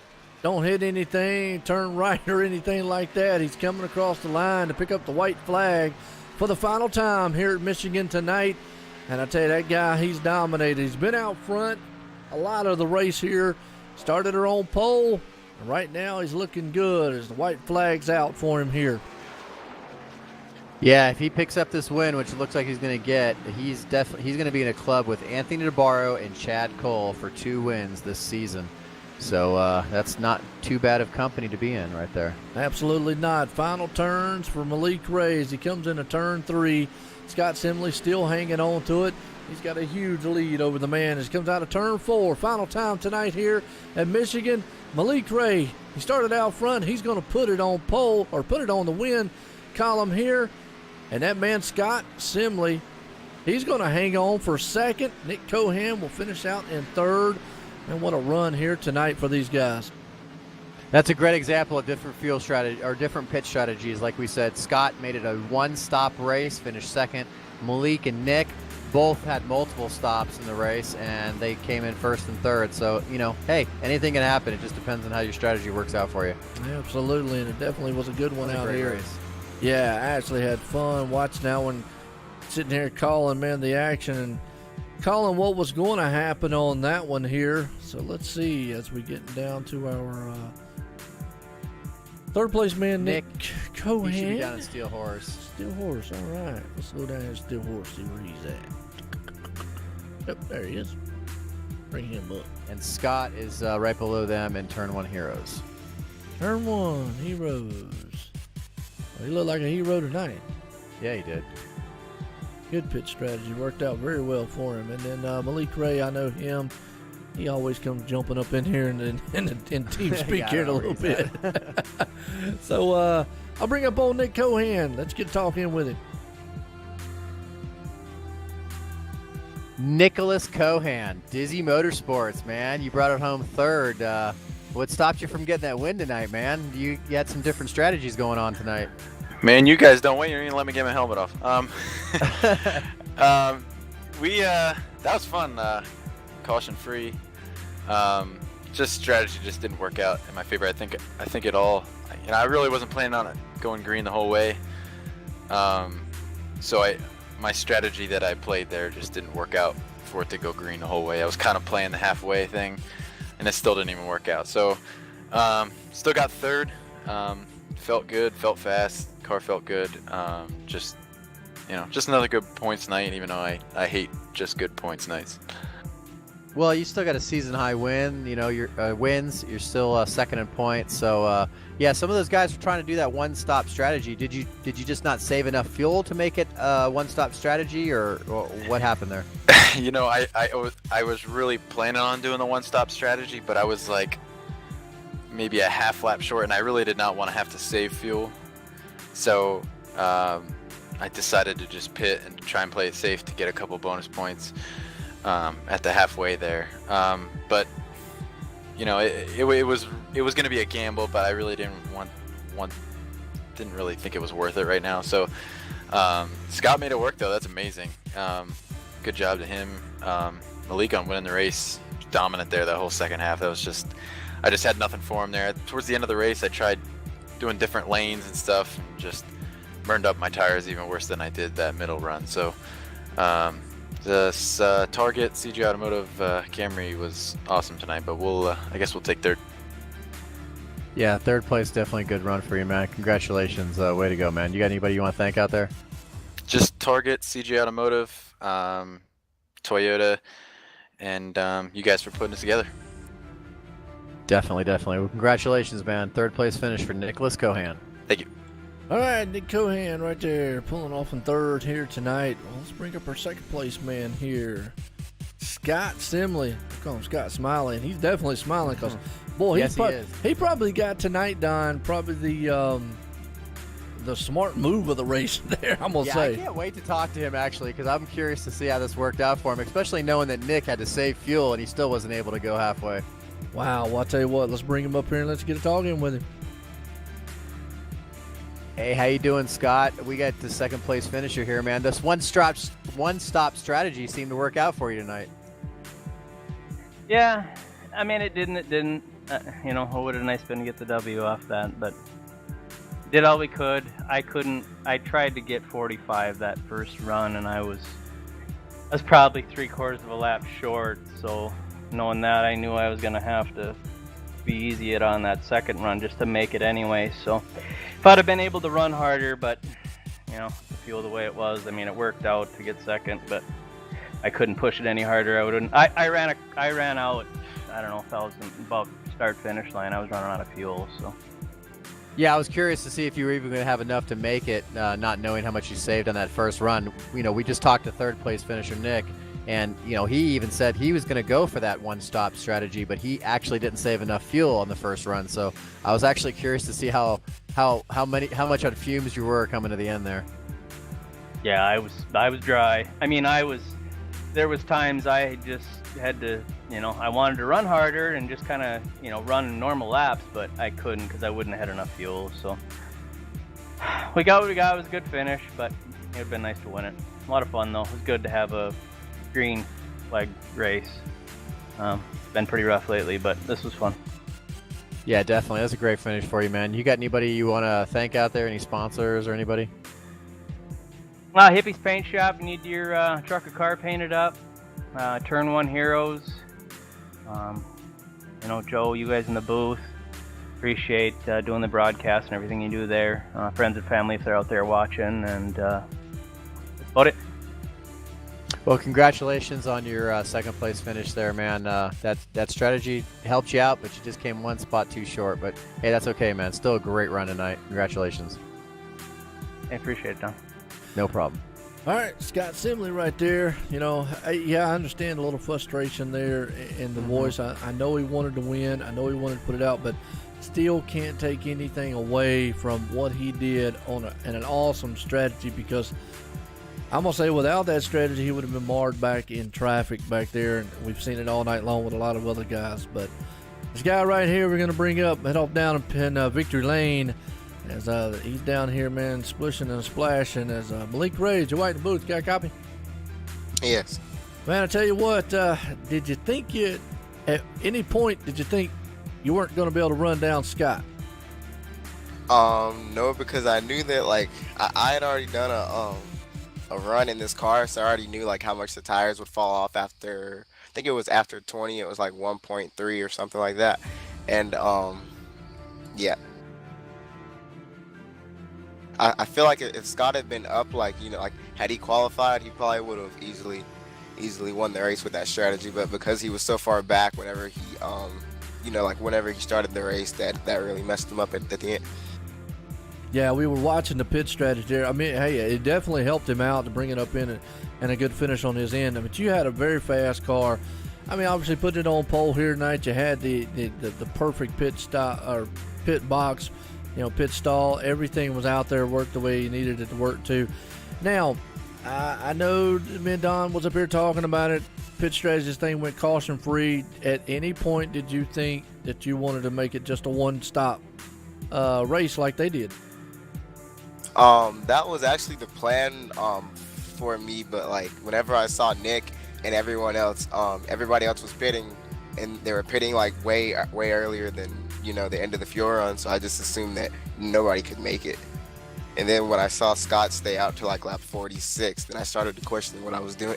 don't hit anything, turn right or anything like that. He's coming across the line to pick up the white flag for the final time here at Michigan tonight. And I tell you, that guy, he's dominated. He's been out front a lot of the race here. Started her on pole. And right now he's looking good as the white flag's out for him here. Yeah, if he picks up this win, which it looks like he's going to get, he's going to be in a club with Anthony DeBarro and Chad Cole for 2 wins this season. So that's not too bad of company to be in right there. Absolutely not. Final turns for Malik Ray as he comes into turn 3. Scott Simley still hanging on to it. He's got a huge lead over the man as he comes out of turn 4. Final time tonight here at Michigan. Malik Ray, he started out front. He's going to put it on pole, or put it on the win column here. And that man, Scott Simley, he's going to hang on for second. Nick Cohan will finish out in third. And what a run here tonight for these guys. That's a great example of different fuel strategy or different pit strategies. Like we said, Scott made it a one-stop race, finished second. Malik and Nick both had multiple stops in the race, and they came in first and third. So, hey, anything can happen. It just depends on how your strategy works out for you. Absolutely, and it definitely was a good one out here. Race. Yeah, I actually had fun watching that one, sitting here calling, the action and calling what was going to happen on that one here. So let's see as we get down to our third place man, Nick Cohan. He should be down in Steel Horse. Steel Horse, all right. Let's go down here to Steel Horse, see where he's at. Yep, there he is. Bring him up. And Scott is right below them in Turn 1 Heroes. Turn 1 Heroes. Well, he looked like a hero tonight. Yeah, he did. Good pitch strategy. Worked out very well for him. And then Malik Ray, I know him. He always comes jumping up in here and team speak here in a little bit. So I'll bring up old Nick Cohan. Let's get talking with him. Nicholas Cohan, Dizzy Motorsports, man. You brought it home third. What stopped you from getting that win tonight, man? You had some different strategies going on tonight. Man, you guys don't wait. You're gonna let me get my helmet off. That was fun. Caution free. Just strategy just didn't work out in my favor. I think it all. I really wasn't planning on it going green the whole way. So my strategy that I played there just didn't work out for it to go green the whole way. I was kind of playing the halfway thing, and it still didn't even work out. So still got third. Felt good. Felt fast. Car felt good. Just another good points night, even though I hate just good points nights. Well, you still got a season high win. Your wins. You're still second in points. So yeah, some of those guys were trying to do that one-stop strategy. Did you just not save enough fuel to make it one-stop strategy, or what happened there? I was really planning on doing the one-stop strategy, but I was like maybe a half lap short, and I really did not want to have to save fuel. So I decided to just pit and try and play it safe to get a couple bonus points at the halfway there. But you know, it was going to be a gamble, but I really didn't didn't really think it was worth it right now. So Scott made it work though. That's amazing. Good job to him. Malik on winning the race, dominant there that whole second half. That was I just had nothing for him there. Towards the end of the race, I tried doing different lanes and stuff, and just burned up my tires even worse than I did that middle run. So this Target CG Automotive Camry was awesome tonight, but I guess we'll take third. Yeah, third place, definitely a good run for you, man. Congratulations. Way to go, man. You got anybody you want to thank out there? Just Target, CG Automotive, Toyota, and you guys for putting this together. Definitely. Well, congratulations, man. Third place finish for Nicholas Cohan. Thank you. All right, Nick Cohan right there, pulling off in third here tonight. Well, let's bring up our second place man here, Scott Simley. I call him Scott Smiley, and he's definitely smiling because, boy, yes, he probably got tonight done probably the smart move of the race there, I'm going to say. I can't wait to talk to him, actually, because I'm curious to see how this worked out for him, especially knowing that Nick had to save fuel and he still wasn't able to go halfway. Wow, well, I'll tell you what, let's bring him up here and let's get a talk in with him. Hey, how you doing, Scott? We got the second place finisher here, man. This one-stop strategy seemed to work out for you tonight. Yeah, I mean, it didn't. You know, it would have nice been to get the W off that, but did all we could. I tried to get 45 that first run, and I was probably 3/4 of a lap short. So knowing that, I knew I was gonna have to be easy it on that second run just to make it anyway. So if I'd have been able to run harder, but you know, the fuel the way it was, I mean, it worked out to get second, but I couldn't push it any harder. I ran out, I don't know if I was about start finish line. I was running out of fuel. So yeah, I was curious to see if you were even going to have enough to make it, not knowing how much you saved on that first run. You know, we just talked to third place finisher Nick, and you know, he even said he was going to go for that one-stop strategy, but he actually didn't save enough fuel on the first run. So I was actually curious to see how much on fumes you were coming to the end there. Yeah, I was dry. I mean, there was times I just had to, you know, I wanted to run harder and just kind of, you know, run normal laps, but I couldn't because I wouldn't have had enough fuel. So we got what we got. It was a good finish, but it would have been nice to win it. A lot of fun though. It was good to have a green flag race. Been pretty rough lately, but this was fun. Yeah, definitely. That's a great finish for you, man. You got anybody you want to thank out there? Any sponsors or anybody? Hippie's Paint Shop. You need your truck or car painted up. Turn 1 Heroes. You know, Joe, you guys in the booth. Appreciate doing the broadcast and everything you do there. Friends and family if they're out there watching, and that's about it. Well, congratulations on your second place finish there, man. That strategy helped you out, but you just came one spot too short. But hey, that's okay, man. Still a great run tonight. Congratulations. I appreciate it, Don. No problem. All right, Scott Simley right there. You know, I understand a little frustration there in the voice. I know he wanted to win. I know he wanted to put it out, but still can't take anything away from what he did in an awesome strategy, because I'm going to say without that strategy, he would have been marred back in traffic back there, and we've seen it all night long with a lot of other guys. But this guy right here we're going to bring up, head off down in Victory Lane, as he's down here, man, splishing and splashing, as Malik Rage, you white in the booth. Got a copy? Yes. Man, I tell you what, did you think at any point, did you think you weren't going to be able to run down Scott? No, because I knew that, like, I had already done a run in this car, so I already knew, like, how much the tires would fall off after, I think it was after 20, it was like 1.3 or something like that. And, yeah. I feel like if Scott had been up, like, you know, like, had he qualified, he probably would have easily won the race with that strategy. But because he was so far back, whenever he, you know, like, whenever he started the race, that really messed him up at the end. Yeah, we were watching the pit strategy there. I mean, hey, it definitely helped him out to bring it up in and a good finish on his end. I mean, you had a very fast car. I mean, obviously putting it on pole here tonight, you had the perfect pit stop or pit box. pit stall, everything was out there, worked the way you needed it to work to. Now, I know me and Don was up here talking about it. Pit strategy thing went caution free. At any point, did you think that you wanted to make it just a one-stop race like they did? That was actually the plan for me, but like whenever I saw Nick and everyone else, everybody else was pitting, and they were pitting like way earlier than the end of the fuel run, so I just assumed that nobody could make it. And then when I saw Scott stay out to like lap 46, then I started to question what I was doing.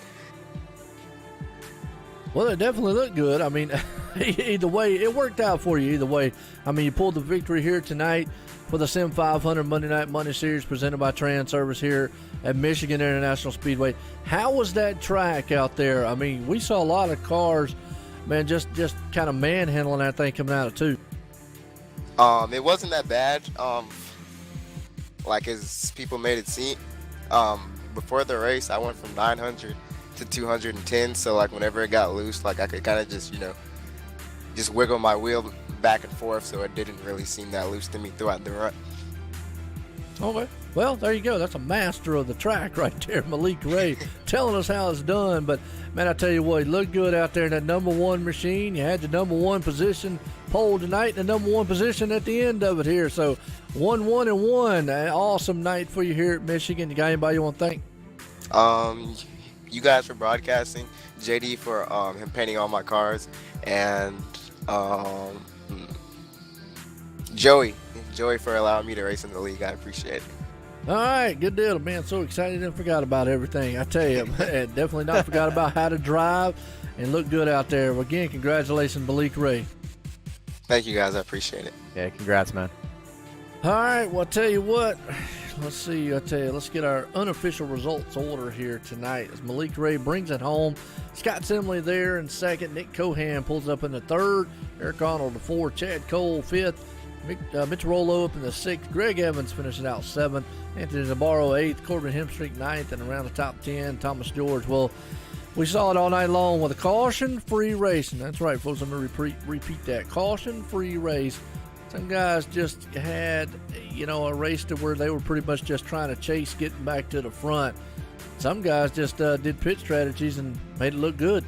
Well, it definitely looked good. I mean, either way, it worked out for you either way. I mean, you pulled the victory here tonight for the Sim500 Monday Night Money Series presented by Transervice here at Michigan International Speedway. How was that track out there? I mean, we saw a lot of cars, man, just kind of manhandling that thing coming out of two. It wasn't that bad, like as people made it seem. Before the race, I went from 900 to 210, so like whenever it got loose, like I could kind of just wiggle my wheel back and forth, so it didn't really seem that loose to me throughout the run. Okay. Well, there you go. That's a master of the track right there, Malik Ray, telling us how it's done. But, man, I tell you what, he looked good out there in that number one machine. You had the number one position pole tonight and the number one position at the end of it here. So, 1-1-1. An awesome night for you here at Michigan. You got anybody you want to thank? You guys for broadcasting, JD for him painting all my cars, and Joey for allowing me to race in the league. I appreciate it. All right, good deal. Man, so excited and forgot about everything. I tell you, man, definitely not forgot about how to drive and look good out there. Well, again, congratulations, Malik Ray. Thank you, guys. I appreciate it. Yeah, congrats, man. All right, well, I'll tell you what. Let's see. Let's get our unofficial results order here tonight as Malik Ray brings it home. Scott Simley there in second. Nick Cohan pulls up in the third. Eric Arnold the fourth. Chad Cole fifth. Mitch Rollo up in the sixth. Greg Evans finishing out seventh. Anthony Navarro eighth. Corbin Hemstreak ninth. And around the top 10, Thomas George. Well, we saw it all night long with a caution-free race. And that's right, folks. I'm going to repeat that. Caution-free race. Some guys just had, a race to where they were pretty much just trying to chase getting back to the front. Some guys just did pit strategies and made it look good.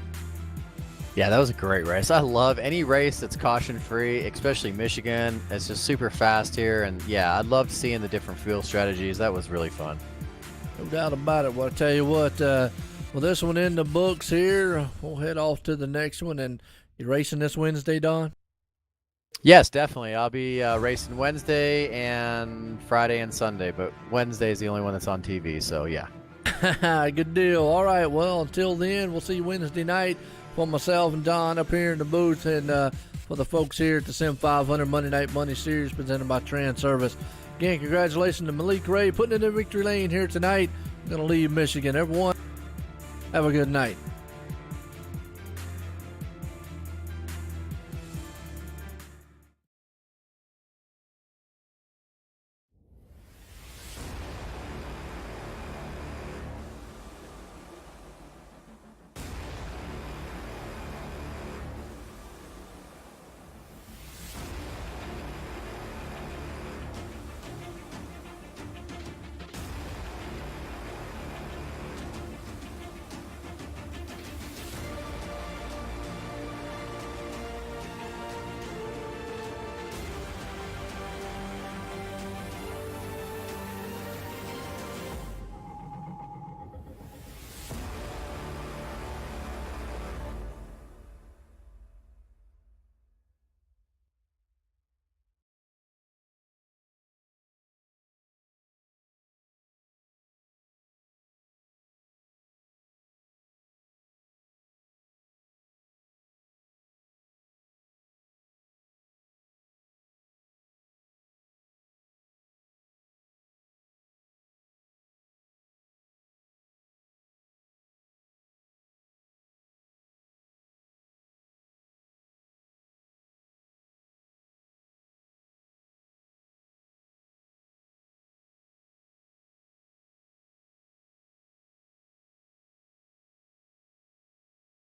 Yeah, that was a great race. I love any race that's caution-free, especially Michigan. It's just super fast here. And, yeah, I loved seeing the different fuel strategies. That was really fun. No doubt about it. Well, I tell you what, this one in the books here, we'll head off to the next one. And you're racing this Wednesday, Don? Yes, definitely. I'll be racing Wednesday and Friday and Sunday, but Wednesday is the only one that's on TV, so yeah. Good deal. All right, well, until then, we'll see you Wednesday night for myself and Don up here in the booth, and for the folks here at the Sim500 Monday Night Money Series presented by Transervice. Again, congratulations to Malik Ray putting it in the victory lane here tonight. Going to leave Michigan. Everyone, have a good night.